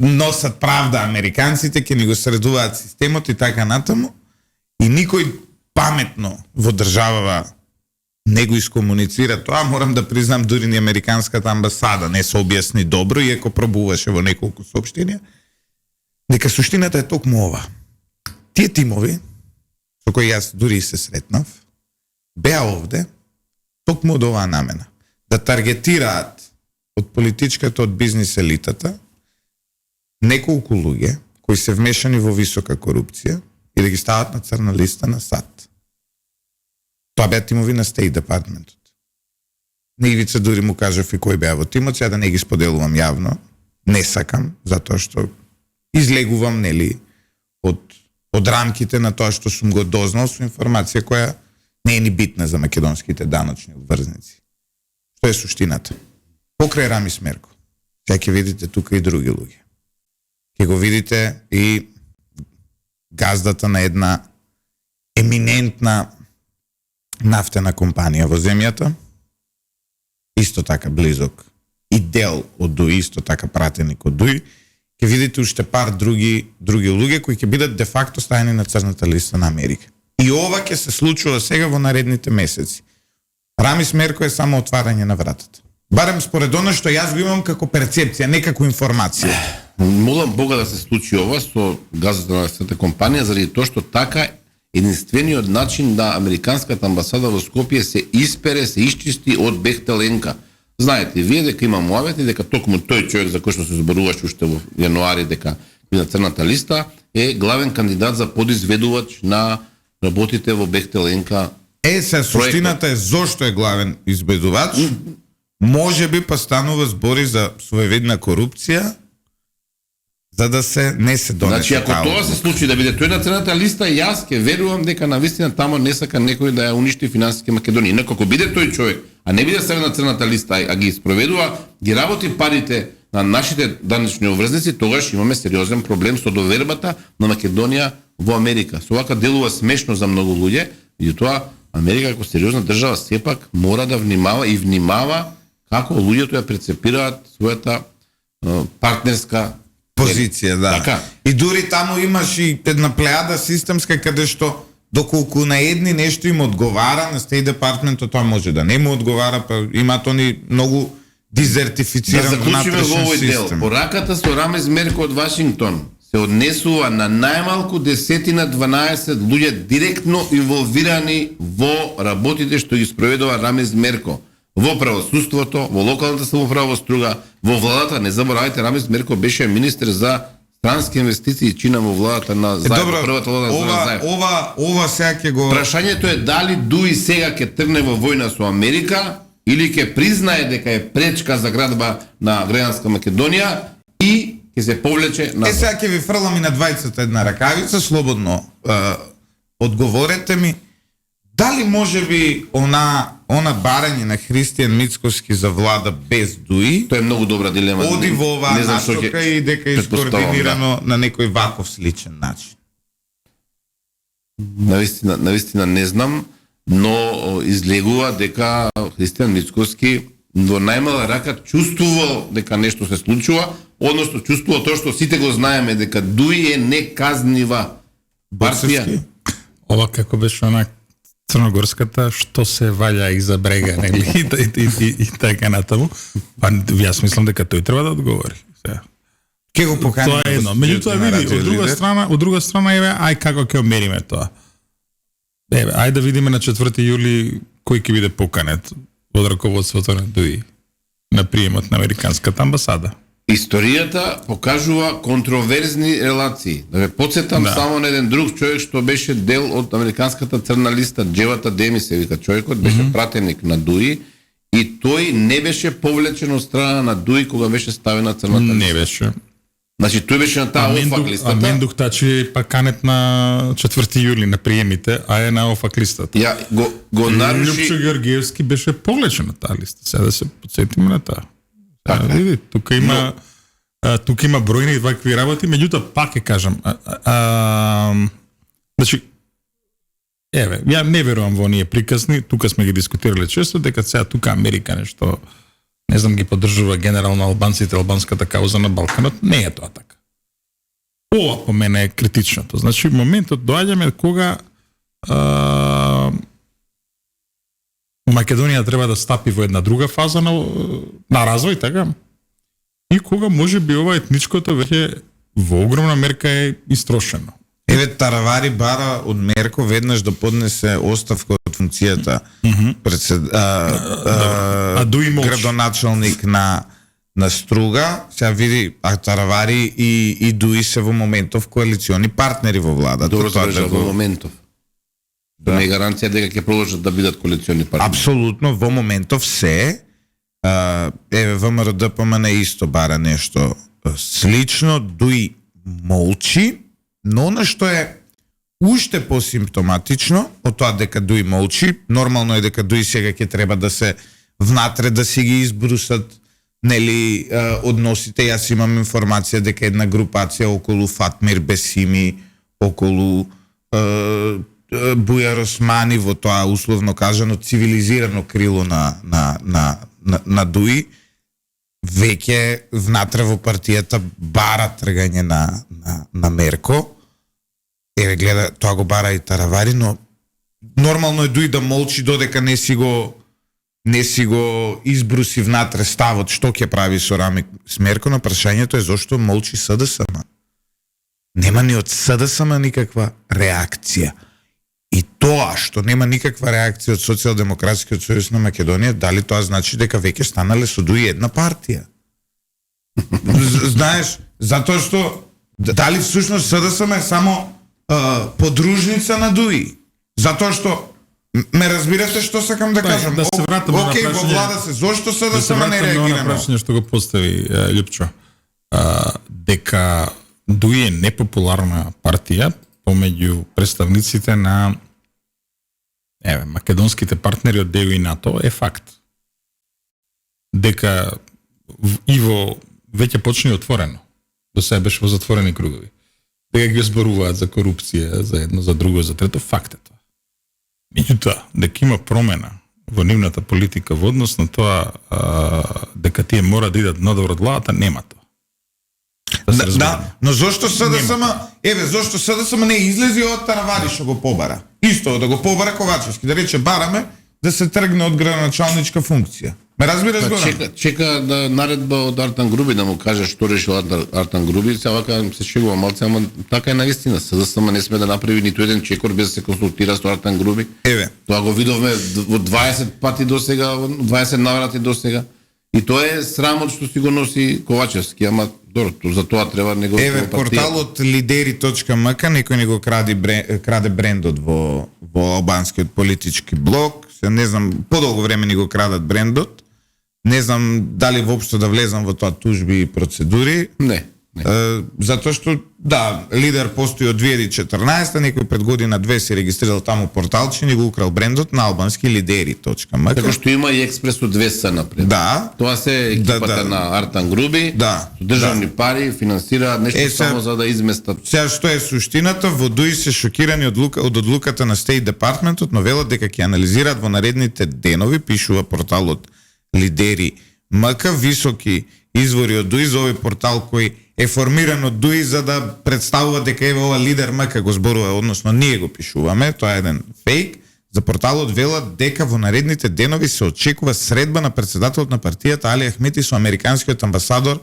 носат правда американците, ќе ни го средуваат системот и така натаму, и никој паметно во државава не го искомуницира тоа. Морам да признам, дури ни американската амбасада не се објасни добро, иако пробуваше во неколку соопштенија, дека суштината е токму ова. Тие тимови, со кои јас дури се сретнав, беа овде токму од оваа намена. Да таргетираат од политичката, од бизнис елитата, неколку луѓе кои се вмешани во висока корупција и да ги стават на црна листа на САД. Тоа беа тимови на State Department. На Ивица дури му кажав и кој беа во тимот, сега да не ги споделувам јавно, не сакам, затоа што излегувам, нели, од рамките на тоа што сум го дознал со информација која не е ни битна за македонските даночни обврзници. Што е суштината? Покрај Рамис Мерко, сега ќе видите тука и други луѓе. Ќе го видите и газдата на една еминентна нафтена компанија во земјата, исто така близок и дел од ДУИ, исто така пратеник од ДУИ. Ќе видите уште пар други луѓе кои ќе бидат де факто ставени на црната листа на Америка. И ова ќе се случува сега во наредните месеци. Рамис Мерко е само отварање на вратата. Барем според оно што јас го имам како перцепција, не како информација. Молам Бога да се случи ова со газата на нафтената компанија, заради тоа што така единствениот начин да американската амбасада во Скопје се испере, се исчисти од Бехтеленка. Знаете, вие дека има муавет и дека токму тој човек за кој што се зборуваше уште во јануари дека на црната листа е главен кандидат за подизведувач на работите во Бехтеленка. Се суштината е зошто е главен изведувач. Може би па станува збори за своевидна корупција, за да се не се донесе. Значи, ако тоа се случи да биде тој на црната листа, јас ќе верувам дека навистина тамо не сака некој да ја уништи финансиски Македонија. Инаку ако биде тој човек, а не биде ставен на црната листа, а ги спроведува, ги работи парите на нашите данъчни обврзници, тогаш имаме сериозен проблем со довербата на Македонија во Америка. Со вака делува смешно за многу луѓе, меѓутоа Америка како сериозна држава сепак мора да внимава како луѓето ја прецепираат својата партнерска позиција, да. Така. И дури таму имаш и една плејада системска каде што доколку на едни нешто им одговара, на State Department тоа може да не му одговара, па имаат они многу дизертифициран внатрешен систем. Да заклучиме во овој дел. Пораката со Рамис Мерко од Вашингтон се однесува на најмалку 10-12 луѓе директно инволвирани во работите што ги спроведува Рамис Мерко. Во правосудството, во локалната самоуправа во Струга, во владата, не заборавајте, Рамис Мерко беше министер за странски инвестиции и чина во владата на Заев, првата влада на Заев. Ова сега ќе го... Прашањето е дали ДУИ сега ќе тргне во војна со Америка или ќе признае дека е пречка за градба на граѓанска Македонија и ќе се повлече на... сега ќе ви фрлам и на двајцата една ракавица, слободно одговорете ми. Дали може би она барање на Христијан Мицкоски за влада без ДУИ Тоа е многу добра дилема. оди во оваа насока и дека е скоординирано на некој ваков сличен начин? Навистина не знам, но излегува дека Христијан Мицкоски во најмала рака чувствувал дека нешто се случува, односно чувствувал тоа што сите го знаеме, дека ДУИ е неказнива партија. Ова како беше она црногорската што се ваља иза брега, нели? И така натаму. Па јас мислам дека тој треба да одговори. Ке го покани. Тоа е едно. Меѓутоа види, од друга страна еве, ај како ќе мериме тоа. Еве, ај да видиме на 4 јули кој ќе биде поканет од раководството на ДУИ на приемот на американската амбасада. Историјата покажува контроверзни релации. Да ве подсетам само на еден друг човек што беше дел од американската црна листа, Джевата Деми се вика човекот, беше пратеник на Дуи и тој не беше повлечен од страна на Дуи кога беше ставена црната листа. Не беше. Значи тој беше на таа офак листата. А Мендух Тачи па канет на 4 јули на приемите, а е на офак листата. Ја го наруши. Лјупчо Георгиевски беше повлечен на таа листа. Сега да се подсетиме на таа. Види, тука има бројни вакви работи, меѓутоа пак ќе кажам, значи ја не верувам во оние приказни, тука сме ги дискутирале често дека сега тука Америка нешто не знам ги поддржува генерално албанците, албанската кауза на Балканот, не е тоа така. Ова по мене е критичното. Значи моментот доаѓаме кога Македонија треба да стапи во една друга фаза на развој, така? И кога може би ова етничкото веќе во огромна мерка е истрошено. Еве Таравари бара од Мерко веднаш да поднесе оставка од функцијата Дуи молчи. градоначалник на Струга. Сега види, Таравари и Дуи се во моментов коалициони партнери во владата. Добро се кажа во моментов. Да. Не е гаранција дека ќе продолжат да бидат коалициони партнери. Апсолутно, во моментов се. Еве ВМРО ДПМН исто бара нешто слично, Дуи молчи, но на што е уште посимптоматично од тоа дека Дуи молчи, нормално е дека Дуи сега ќе треба да се внатре да си ги избрусат нели односите. Јас имам информација дека една групација околу Фатмир Бесими, околу Бујар Османи во тоа условно кажано цивилизирано крило на Дуи веќе внатре во партијата бара тргање на Мерко. Еве гледа, тоа го бара и Таравари, но нормално е Дуи да молчи додека не си го избруси внатре ставот што ќе прави со Рами Смерко, но прашањето е зошто молчи СДСМ. Нема ни од СДСМ никаква реакција. И тоа што нема никаква реакција од Социјалдемократскиот сојуз на Македонија, дали тоа значи дека веќе станале со Дуи една партија? Знаеш, затоа што дали всушност СДСМ е само подружница на Дуи? Затоа што ме разбирате што сакам да кажам? Да се вратиме на прашање. Океј, во влада се, зошто СДСМ не реагира на прашање што го постави Лјупчо? Дека Дуи е непопуларна партија помеѓу представниците на македонските партнери од ДЕУ и НАТО е факт. Дека Иво веќе почне отворено. До сега беше во затворени кругови. Дека ги зборуваат за корупција, за едно, за друго, за трето, факт е тоа. Меѓутоа, дека има промена во нивната политика во однос на тоа дека тие мора да идат надвор од владата, нема тоа. Да, но зошто СДСМ, зошто СДСМ не излези од Таравари што го побара? Исто да го побара Ковачевски, да рече бараме да се тргне од градоначалничка функција. Ме разбираш го? Чека да наредба од Артан Груби да му каже што решил Артан Груби, сега вака се шегува малце, ама така е навистина. СДСМ не сме да направи ниту еден чекор без да се консултира со Артан Груби. Тоа го видовме во 20 пати досега, 20 наврати досега. И тоа е срамот што си го носи Ковачевски, ама добро, за тоа треба него. Порталот lideri.mk некој не го краде брендот во албанскиот политички блог. Се не знам, подолго време ни го крадат брендот. Не знам дали воопшто да влезам во тоа тужби и процедури. Не. Затоа што, да, лидер постои од 2014, некој 5 година, 2 се регистрирал таму порталче, ни го украл брендот на албански lideri.mk. Така што има и Експресо 2 напред. Да. Тоа се екипата на Артан Груби. Да. Државни пари финансираат нешто само за да изместат. Сега што е суштината, во Дуи се шокирани од одлуката на State Departmentот, но велат дека ќе анализираат во наредните денови, пишува порталот lideri.mk, високи извори од Дуи за овој портал кој е формиран од Дуи за да представува дека е ова лидер МК го зборува, односно ние го пишуваме, тоа е еден фейк. За порталот велат дека во наредните денови се очекува средба на председателот на партијата Али Ахмети со американскиот амбасадор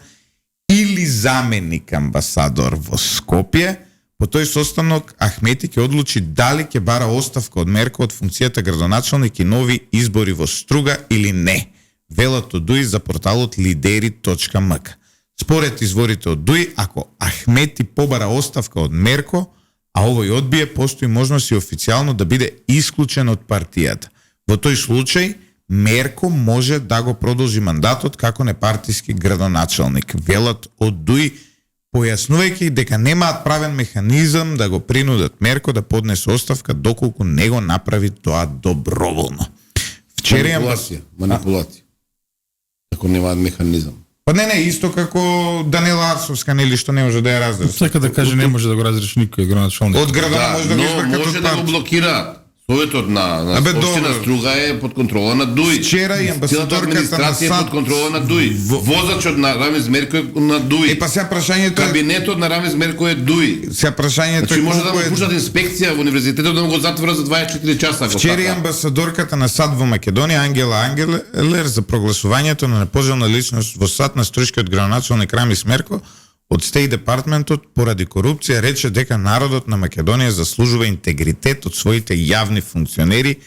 или заменик амбасадор во Скопје. По тој состанок Ахмети ќе одлучи дали ќе бара оставка од Мерко од функцијата градоначалник и нови избори во Струга или не. Велат од Дуи за порталот lideri.mk. Според изворите од ДУИ, ако Ахмети побара оставка од Мерко, а овој одбие, постои можност и официјално да биде исклучен од партијата. Во тој случај, Мерко може да го продолжи мандатот како непартиски градоначалник. Велат од ДУИ, појаснувајќи дека немаат правен механизам да го принудат Мерко да поднесе оставка доколку не го направи тоа доброволно. Вчера Манипулација. Ако немаат механизам. Па не, исто како Данила Арсовска, нели, што не може да ја разреши. Сека да каже не може да го разреши никој градоначалник. Од градона може да го но избркат може од да го партија. блокираат. Советот на Општина Струга е под контрола на ДУИ. Вчера и Целата амбасадорката на администрација е САД под контрола на ДУИ. Возачот на Рамис Мерко е на ДУИ. Па сега прашањето е, Кабинетот на Рамис Мерко е ДУИ. сега прашањето Значи е може да колку го пуштат инспекција во универзитетот да го затворат за 24 часа. ако Вчера и сака. амбасадорката на САД во Македонија Ангела Ангелер за прогласувањето на непожелна личност во САД на струјскиот градоначалник Рамис Мерко од Стејт департментот поради корупција рече дека народот на Македонија заслужува интегритет од своите јавни функционери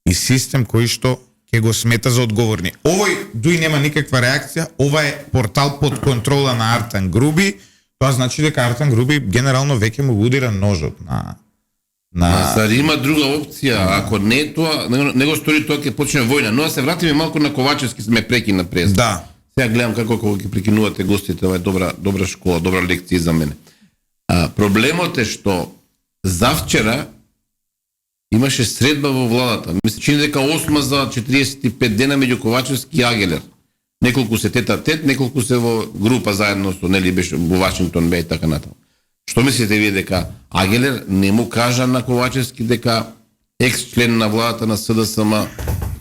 и систем кој што ќе го смета за одговорни. Овој ДУИ нема никаква реакција, ова е портал под контрола на Артан Груби, тоа значи дека Артан Груби генерално веќе му удира ножот на Зар има друга опција? Ако не тоа, не го стори тоа, ќе почне војна. Но да се вратиме малку на Ковачевски, сме прекина през. Да. Сега гледам како ќе прекинувате гостите, ова е добра школа, добра лекција за мене. Проблемот е што завчера имаше средба во владата. Мисле, чини дека 8 за 45 дена меѓу Ковачевски и Агелер. Неколку се тет, неколку се во група заедно со, нели беше во Вашингтон бе и така натаму. Што мислите вие дека Агелер не му кажа на Ковачевски дека екс-член на владата на СДСМ,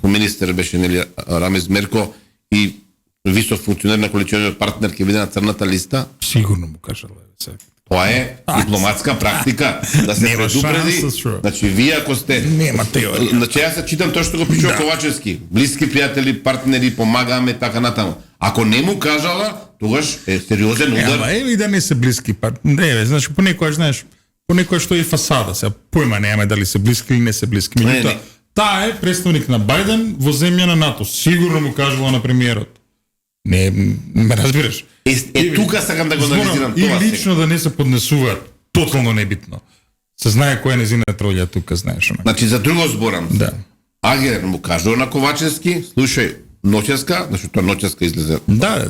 министер беше, нели, Рамис Мерко и висок функционер на коалициониот партнер ќе биде на црната листа? Сигурно му кажала. Тоа е дипломатска практика, да се Нема предупреди. шанса, Значи вие ако сте Нема теорија. Значи јас се читам тоа што го пишува Ковачевски. Блиски пријатели, партнери, помагаме така натаму. Ако не му кажала, тогаш е сериозен удар. Ама и да не се блиски Не, значи понекогаш знаеш, понекогаш што е фасада, сега појма немаме дали се блиски или не се блиски. Меѓутоа, не. таа е представник на Бајден во земја на НАТО. Сигурно му кажала на премиерот. Не, ме разбираш. Тука сакам да го анализирам И тоа. лично да не се поднесуваат, тотално небитно. Се знае која е незината роља тука, знаеш. Значи за друго зборам. Да. Агелер му кажува на Ковачевски, слушај, ноќеска, значи тоа ноќеска излезе. Да.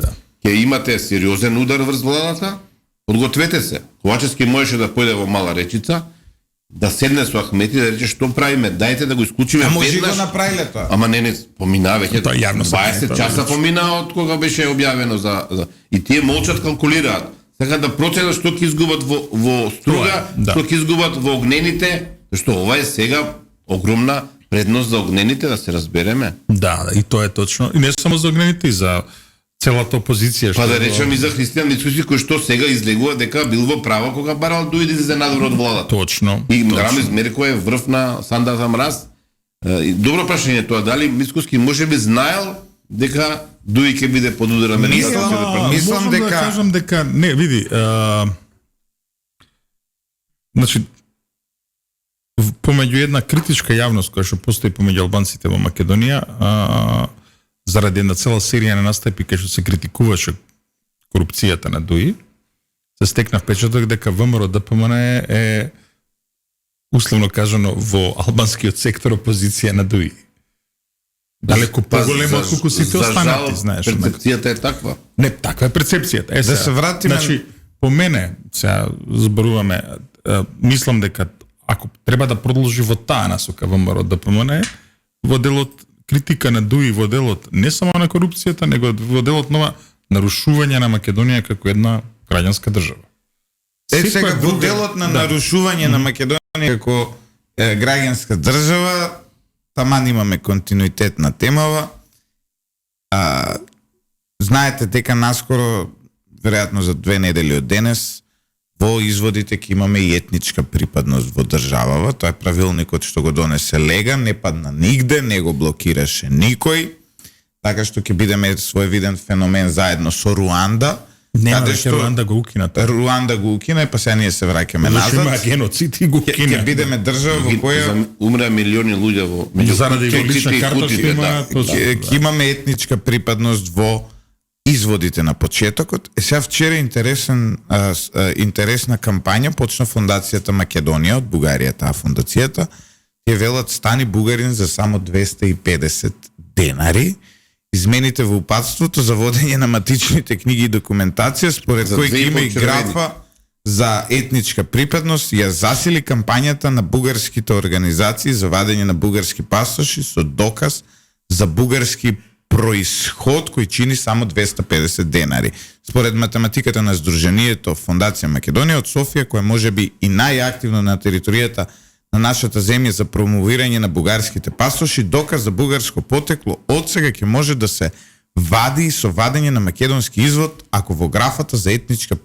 Ќе имате сериозен удар врз владата, подгответе се. Ковачевски можеше да појде во Мала Речица, да седне со Ахмети да рече што правиме, дајте да го исклучиме А може го веднаш. направиле тоа. Ама не, помина веќе Тоа јавно се 20 знае, часа тоа помина од кога беше објавено за и тие молчат, калкулираат. Сакаат да проценат што ќе изгубат во Струга, Да. што ќе изгубат во Огнените, што ова е сега огромна предност за Огнените, да се разбереме. Да, и тоа е точно. И не само за огнените, и за целата опозиција. Па да речем и за Христијан Мицуси, кој што сега излегува дека бил во право кога барал дојде за надвор од владата. Точно. И точно. Рамис Мерко е врв на Сандата Мраз. И добро прашање тоа, дали Мицкоски може би знаел дека Дуи ќе биде под удар американското Мислам Можам дека- да кажам дека не, види, значи помеѓу една критичка јавност која што постои помеѓу албанците во Македонија, заради една цела серија на настапи кај што се критикуваше корупцијата на ДУИ, се стекна впечаток дека ВМРО ДПМН е условно кажано во албанскиот сектор опозиција на ДУИ. Далеко поголема од колку сите останати, знаеш. Перцепцијата е таква. Не, таква е перцепцијата. Да се вратиме- Значи, по мене, сега зборуваме, мислам дека ако треба да продолжи во таа насока ВМРО ДПМН, во делот критика на ДУИ, во делот не само на корупцијата, него во делот нова нарушување на Македонија како една граѓанска држава. Сега во друга- делот на да. нарушување на Македонија како граѓанска држава, таман имаме континуитет на темава. Знаете дека наскоро, веројатно за 2 недели од денес, во изводите ќе имаме и етничка припадност во државава. Тоа е правилникот што го донесе Лега, не падна нигде, не го блокираше никој. Така што ќе бидеме своевиден феномен заедно со Руанда. Нема каде дека што Руанда го укина тоа. Руанда го укина, па сега ние се враќаме Зашто има назад. геноцид и го Ќе укина. бидеме држава во која Умреа милиони луѓе во Заради Кутите лична и карта што Кутите, има, да. точно. ќе имаме етничка припадност во изводите на почетокот. Сега вчера интересна кампања почна Фондацијата Македонија од Бугарија, таа фондацијата. Тие велат стани бугарин за само 250 денари. Измените во упатството за водење на матичните книги и документација, според кој има и графа за етничка припадност, ја засили кампањата на бугарските организации за вадење на бугарски пасоши со доказ за бугарски происход кој чини само 250 денари. Според математиката на Сдруженијето Фондација Македонија од Софија, која може би и најактивно на територијата на нашата земја за промовирање на бугарските пасоши, доказ за бугарско потекло од сега ќе може да се вади и со вадење на македонски извод ако во графата за етничка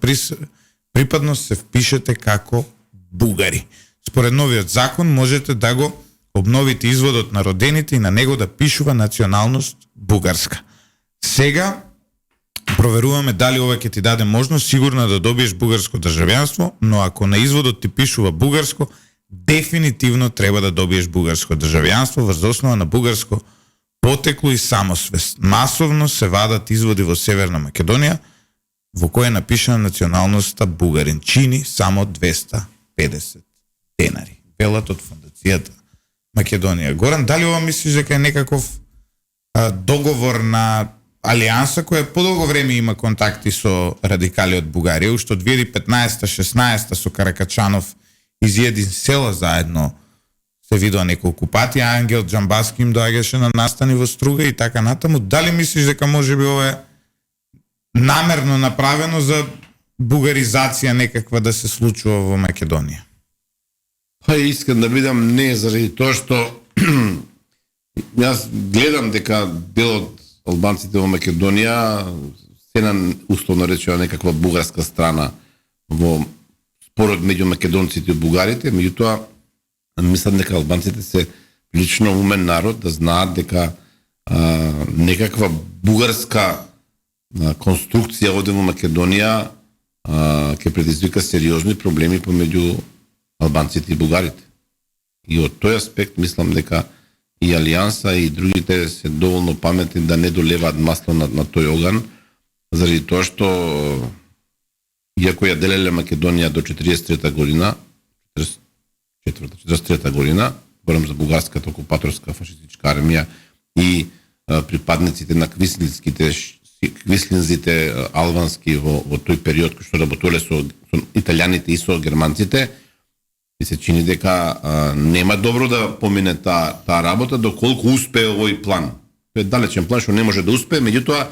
припадност се впишете како бугари. Според новиот закон можете да го обновите изводот на родените и на него да пишува националност бугарска. Сега проверуваме дали ова ќе ти даде можност сигурно да добиеш бугарско државјанство, но ако на изводот ти пишува бугарско, дефинитивно треба да добиеш бугарско државјанство врз основа на бугарско потекло и самосвест. Масовно се вадат изводи во Северна Македонија во која е напишана националноста бугарин. Чини само 250 денари. Велат од Фондацијата Македонија. Горан, дали ова мислиш дека е некаков договор на алијанса која подолго време има контакти со радикали од Бугарија, уште од 2015-16 со Каракачанов изједин села заедно се видоа неколку пати, Ангел Джамбаски им доаѓаше на настани во Струга и така натаму. Дали мислиш дека можеби ова е намерно направено за бугаризација некаква да се случува во Македонија? Па искам да видам не заради тоа што јас гледам дека делот албанците во Македонија се на условно речено некаква бугарска страна во спорот меѓу македонците и бугарите, меѓутоа мислам дека албанците се прилично умен народ, да знаат дека некаква бугарска конструкција овде во Македонија ќе предизвика сериозни проблеми помеѓу албанците и бугарите. И од тој аспект мислам дека и Алијанса и другите се доволно паметни да не долеваат масло на тој оган, заради тоа што иако ја делеле Македонија до 43-та година, 43-та година, говорам за бугарската окупаторска фашистичка армија и припадниците на квислинзите албански во тој период кој што работеле со италијаните и со германците, и се чини дека нема добро да помине таа работа доколку успее овој план. Тој е далечен план што не може да успее, меѓутоа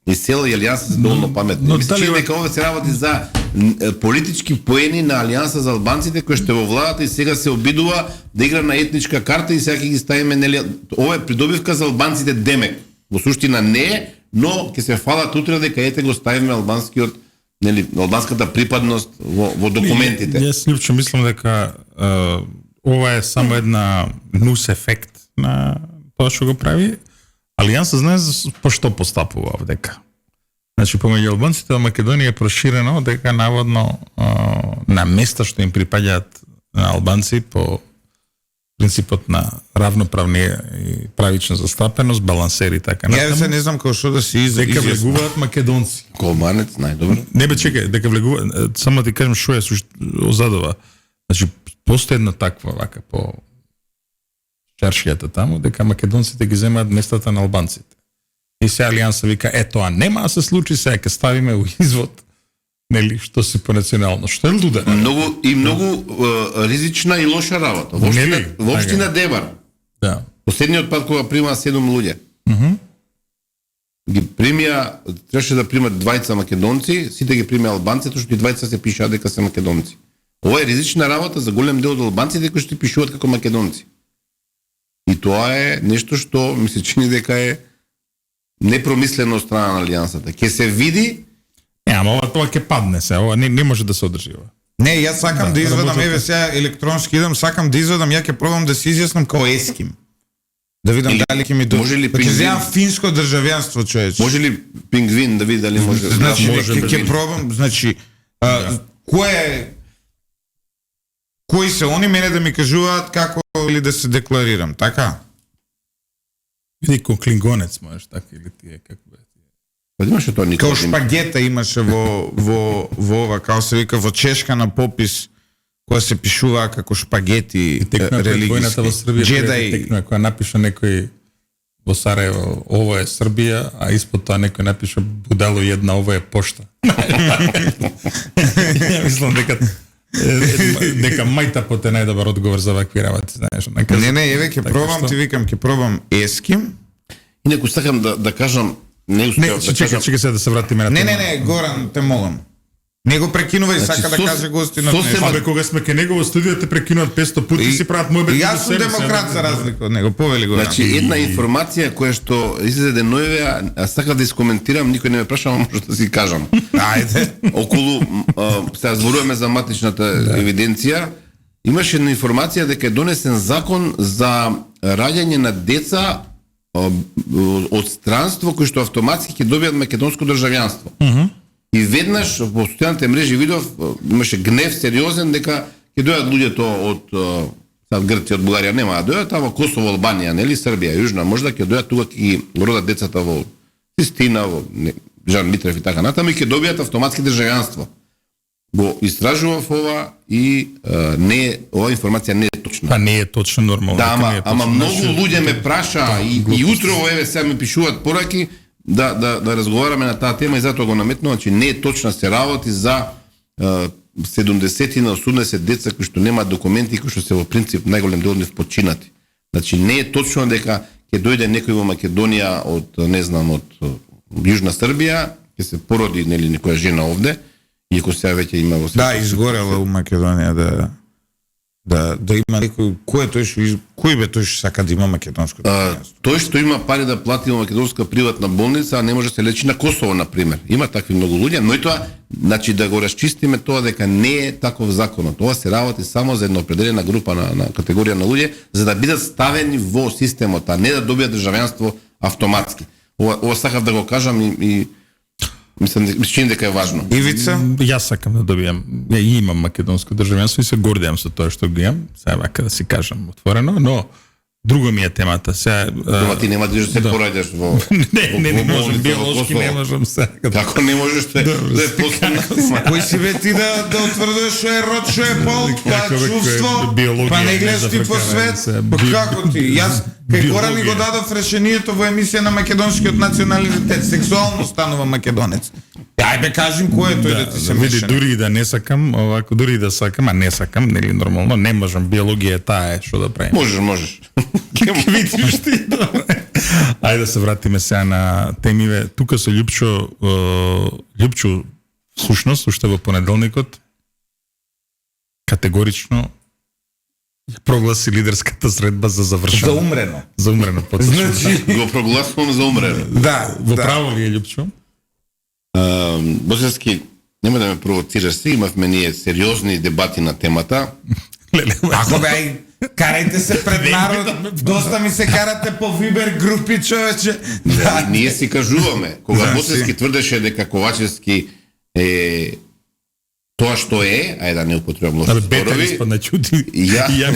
и села и Алијанса се доволно паметни. Мислам дека ова се работи за политички поени на Алијанса за албанците кои што во владата и сега се обидува да игра на етничка карта и сега ќе ги ставиме, нели, ова е придобивка за албанците демек. Во суштина не е, но ќе се фалат утре дека ете го ставиме албанскиот, нели, албанската припадност во документите. Јас лично мислам дека ова е само една нус ефект на тоа што го прави. Алијанса знае по што постапува овдека. Значи, помеѓу албанците во Македонија е проширено дека наводно на места што им припаѓаат на албанци по принципот на равноправни и правична застапеност, балансери и така натаму. Ја се не знам како што да се дека влегуваат македонци. Колманец најдобро. Не бе, чекај, дека влегуваат, само ти кажам што е озадова. Значи, постои една таква вака по чаршијата таму, дека македонците ги земаат местата на албанците. И се Алијанса вика, тоа нема да се случи, сега ќе ставиме у извод, нели, што си по национално. Што е луда? Многу ризична и лоша работа. Во општина Дебар. Да. Последниот пат кога примаа 7 луѓе. Ги примија, требаше да примат 20 македонци, сите ги примија албанци, тоа што и 20 се пишаат дека се македонци. Ова е ризична работа за голем дел од албанците кои што пишуваат како македонци. И тоа е нешто што ми се чини дека е непромислено од страна на Алијансата. Ке се види. Ама ова тоа ќе падне се, ова не може да се одржива. Не, јас сакам да извадам, еве сега електронски идам, сакам да извадам, ја ќе пробам да се изјаснам како еским. Да видам дали ќе ми може ли ќе земам финско државјанство, човече. Може ли пингвин да види дали може? Значи ќе пробам, значи кои се они мене да ми кажуваат како или да се декларирам, така? Види ко клингонец можеш така или тие како Па имаше тоа Као Никодим. шпагета имаше во ова, као се вика, во чешка на попис, која се пишуваа како шпагети Текна пред војната во Србија, Джедај. текна која напиша некој во Сараево, ово е Србија, а испод тоа некој напиша будало една, ово е пошта. Ја мислам дека мајтапот е најдобар одговор за вакви работи, знаеш. Не, еве ќе пробам, ти викам, ќе пробам еским. Инаку сакам да кажам, не Не, успеав да кажам. чекай сега да се вратиме на Не, Горан, те молам. Не го прекинувај, Значи, сака да каже гостинот сосема- нешто. Абе, кога сме ке него во студио те прекинуват 500 пути и си прават мој Јас сум демократ за разлика од него, повели Горан. Значи, една информација која што излезе денојве, а сакав да искоментирам, никој не ме праша, ама може да си кажам. Ајде. Околу, сега зборуваме за матичната евиденција, имаше една информација дека е донесен закон за раѓање на деца од странство кои што автоматски ќе добијат македонско државјанство. И веднаш во социјалните мрежи видов имаше гнев сериозен дека ќе дојдат луѓето од сад Грција, од Бугарија нема да дојдат, ама Косово, Албанија, нели Србија, Јужна, можда ќе дојдат тука и родат децата во Систина, во Жан Митрев и така натаму и ќе добијат автоматски државјанство. Го истражував ова и ова информација не е точна. Па не е точно нормално. Да, дека не е ама точно. многу Значи, луѓе ме праша и утро еве сега ми пишуваат пораки да разговараме на таа тема и затоа го наметнувам, че не е точна, се работи за 70 на 80 деца кои што немаат документи, кои што се во принцип најголем дел од нив починати. Значи не е точно дека ќе дојде некој во Македонија од не знам од Јужна Србија, ќе се породи нели некоја жена овде, иако сега веќе има во Да, изгорела у Македонија да има некој, кој бе тој што сака да има македонско државјанство? Тој што има пари да плати во македонска приватна болница, а не може да се лечи на Косово, например. Има такви многу луѓе, но и тоа, значи да го расчистиме тоа дека не е таков законот. Тоа се работи само за една определена група на категорија на луѓе, за да бидат ставени во системот, а не да добијат државјанство автоматски. Ова сакав да го кажам и мислам чини дека е важно. Ивица? Јас сакам да добијам, ја имам македонско државјанство и се гордеам со тоа што го имам, сега вака да си кажам отворено, но друго ми е темата. Сега Дома ти нема да се пораѓаш во не можам, болница во биолошки Косово. не можам сега. Како не можеш да е последна? Кој си бе ти да утврдуваш што е род, што е пол, па Како бе, чувство, кој е биологија, па не не гледаш ти по зафркаваме свет, се. па како ти? Јас кај Горан ми го биологија. дадов решението во емисија на македонскиот националитет, сексуално станува македонец. Ајде кажем кој е тој да ти се Види, меша. дури и да не сакам, овако, дури и да сакам, а не сакам, нели нормално, не можам, биологија е таа е, што да правим. Можеш. Видиш ти, добре. Ајде да се вратиме сега на темиве. Тука со Љупчо, всушност, уште во понеделникот, категорично ја прогласи лидерската средба за завршено. За умрено. За умрено поточно. Значи, Го прогласувам за умрено. да, Во да. право ви е Љупчо? Божески, нема да ме провоцираш си, имавме ние сериозни дебати на темата. Леле, Ако бе, ај, карајте се пред народ, доста ми се карате по Вибер групи, човече. Да, Ние си кажуваме, кога Да, Босевски си. тврдеше дека Ковачевски е тоа што е, ајде да не употребам лоши Абе, бетер зборови, испадна чути. Ја- Ја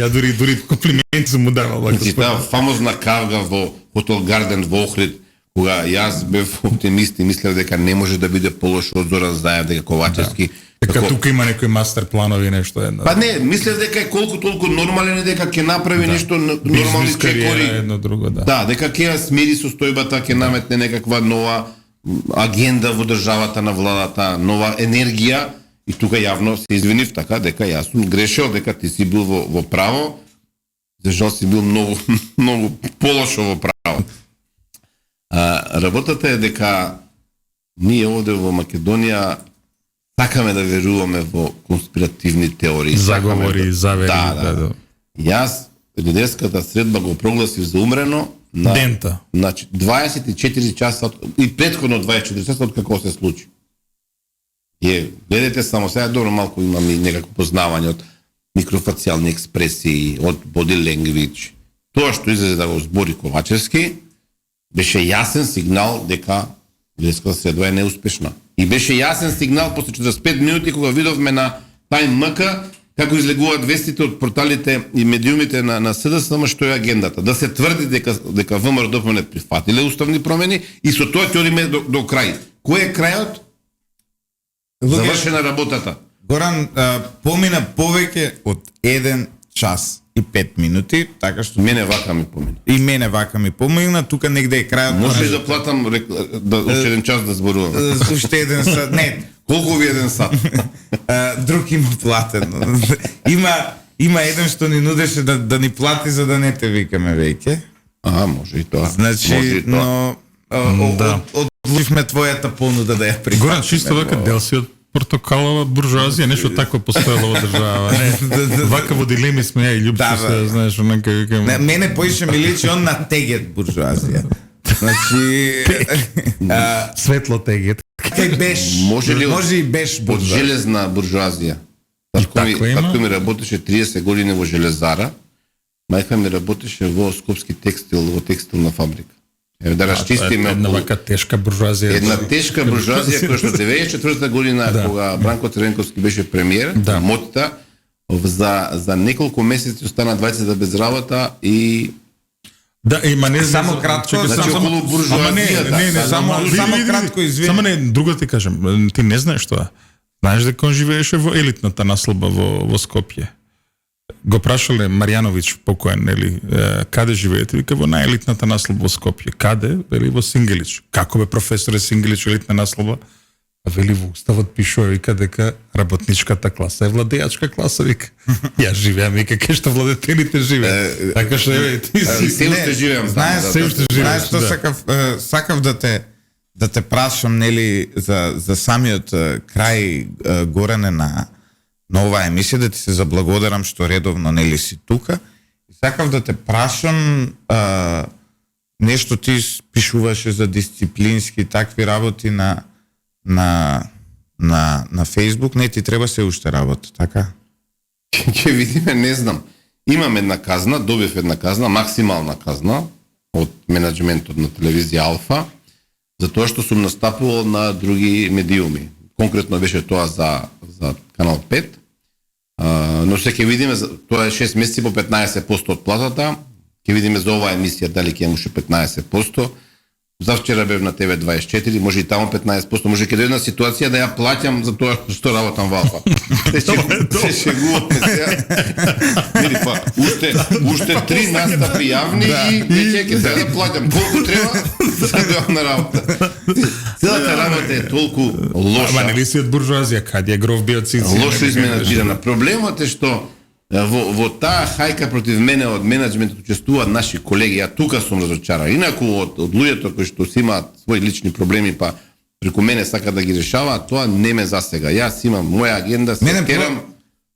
бев дури комплимент сум му давал. значи таа фамозна кавга во Хотел Гарден во Охрид, кога јас бев оптимист и мислев дека не може да биде полошо од Зоран Заев, дека Ковачевски Дека тука има некои мастер планови нешто едно. Па не, мислев дека е колку толку нормален и дека ќе направи нешто нормални Бизнес кариера, чекори. едно друго, да. Да, дека ќе ја смири состојбата, ќе наметне некаква нова агенда во државата на владата, нова енергија и тука јавно се извинив така дека јас сум грешил, дека ти си бил во право. За жал си бил многу многу полошо во право. Работата е дека ние овде во Македонија сакаме да веруваме во конспиративни теории. Заговори, сакаме завери, Да. Јас лидерската средба го прогласив за умрено на Дента. Значи 24 часа и претходно 24 часа од како се случи. Гледате само сега добро малку имам и некако познавање од микрофацијални експресии, од body language. Тоа што излезе да го збори Ковачевски беше јасен сигнал дека лидерската средба е неуспешна. И беше јасен сигнал после 45 минути кога видовме на Тајм МК како излегуваат вестите од порталите и медиумите на СДС, ама што е агендата? Да се тврди дека ВМРО-ДПМН прифатиле уставни промени и со тоа ќе одиме до крај. Кој е крајот? Завршена работата. Горан, помина повеќе од 1 час и 5 минути, така што Мене вака ми помина. и мене вака ми помина, тука негде е крајот. Може ли да платам уште еден час да зборувам? Уште еден сат, не, Колку ви еден сат? друг има платено. Има еден што ни нудеше да ни плати за да не те викаме веќе. Може и тоа. Значи, Може и тоа. но одлучивме твојата понуда да ја прифатиме. Горан, чисто вака дел си од портокалова буржуазија, нешто такво постоело во држава, не? Вака во дилеми сме ја и Љупчо се, знаеш, онака викам. Мене поише ми личи он на тегет буржуазија. Значи, Светло тегет. кај беше, Може ли може и беше Од буржуазија. железна буржуазија. Татко ми работеше 30 години во железара, мајка ми работеше во скопски текстил, во текстилна фабрика. Еве да расчистиме Една вака тешка буржуазија. една тешка буржуазија која што 94 година кога Бранко Црвенковски беше премиер, Мотита, за неколку месеци остана двајцата без работа и Да, има не Само кратко, чекај, значи околу буржуазијата. Само кратко, извини. Само не, друго ти кажам, ти не знаеш тоа. Знаеш дека он живееше во елитната наслоба во Скопје. Го прашале Марјановиќ покоен, нели, каде живеете? Вика во најелитната наслоба во Скопје. Каде? Вели во Сингелич. Како бе професоре Сингелич елитна наслоба? А вели во уставот пишува, вика дека работничката класа е владеачка класа, вика. Ја живеам, вика, кај што владетелите живеат. Така што еве ти си. се уште живеам. Знаеш, се уште живееш, знаеш што да. сакав да те прашам, нели, за самиот крај Горане на оваа емисија, да ти се заблагодарам што редовно, нели, си тука. И сакав да те прашам, нешто ти пишуваше за дисциплински такви работи на Facebook, не ти треба се уште работа, така? Ќе видиме, не знам. Имам една казна, добив една казна, максимална казна од менеджментот на телевизија Алфа, за тоа што сум настапувал на други медиуми. Конкретно беше тоа за Канал 5. Но се ќе видиме, тоа е 6 месеци по 15% од платата. Ќе видиме за оваа емисија дали ќе имаше 15%. Завчера бев на ТВ24, може и таму 15%, може ќе дојде на ситуација да ја плаќам за тоа што работам во Алфа. Се шегуваме сега. Нели па, уште 3 настапи јавни и веќе ќе треба да плаќам. Колку треба за да дојдам на работа. Целата работа е толку лоша. Ама нели си од буржуазија, каде е гров биоцици? Лошо изменаџирана. Проблемот е што во таа хајка против мене од менеджментот учествуваат наши колеги, ја тука сум разочаран. Инаку од луѓето кои што си имаат своји лични проблеми, па преку мене сака да ги решаваат, тоа не ме засега. Јас имам моја агенда, се керам.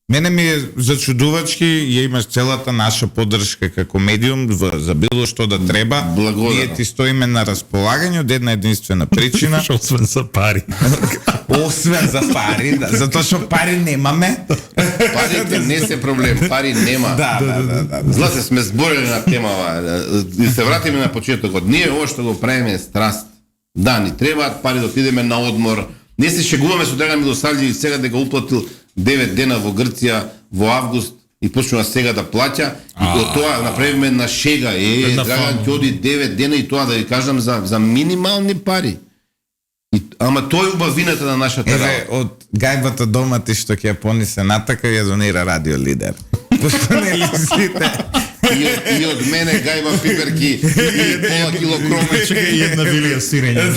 Мене ми е зачудувачки, ја имаш целата наша поддршка како медиум за било што да треба. Благодарам. Ние ти стоиме на располагање од една единствена причина. Освен за пари. Освен за пари, да, затоа што пари немаме. Парите не се проблем, пари нема. Да. Злате сме зборили на темава. И се вратиме на почетокот. Ние ова што го правиме е страст. Да, ни требаат пари да отидеме на одмор. Не се шегуваме со Драган Милосавлjević сега дека уплатил 9 дена во Грција во август и почнува сега да плаќа. И од тоа направиме на шега. Драган ќе оди 9 дена и тоа да ви кажам за минимални пари. Ама тој убавината на нашата работа. Еве, од гајбата дома ти што ќе ја понесе натака, ја донира Радио Лидер. Пошто не лисите. И од мене гајба пиперки и пола кило кроме. И една вилија сирење.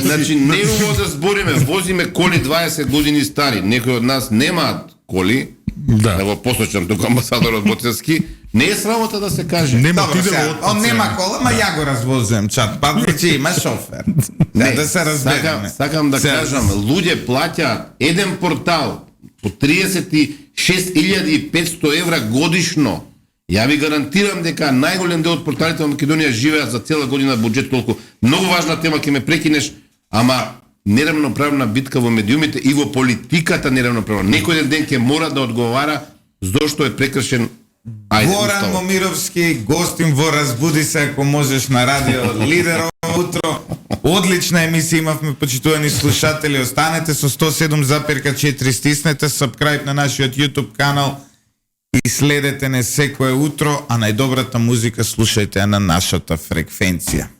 Значи, не да збориме, возиме коли 20 години стари. Некои од нас немаат коли. Да. Ево посочам тука амбасадорот Боцевски. Не е срамота да се каже. Нема Добро, отиде сега, во он нема кола, ма ја го развозувам чат. Па вече има шофер. Да се разбереме. Сакам да кажам, луѓе плаќаат еден портал по 36.500 евра годишно. Ја ви гарантирам дека најголем дел од порталите во Македонија живеат за цела година буџет толку. Многу важна тема, ќе ме прекинеш, ама неравноправна битка во медиумите и во политиката неравноправна. Некој ден ќе мора да одговара зошто е прекршен Горан Момировски, гостин во Разбуди се ако можеш на Радио Лидер утро. Одлична емисија имавме, почитувани слушатели. Останете со 107,4, стиснете subscribe на нашиот YouTube канал и следете не секое утро, а најдобрата музика слушајте на нашата фреквенција.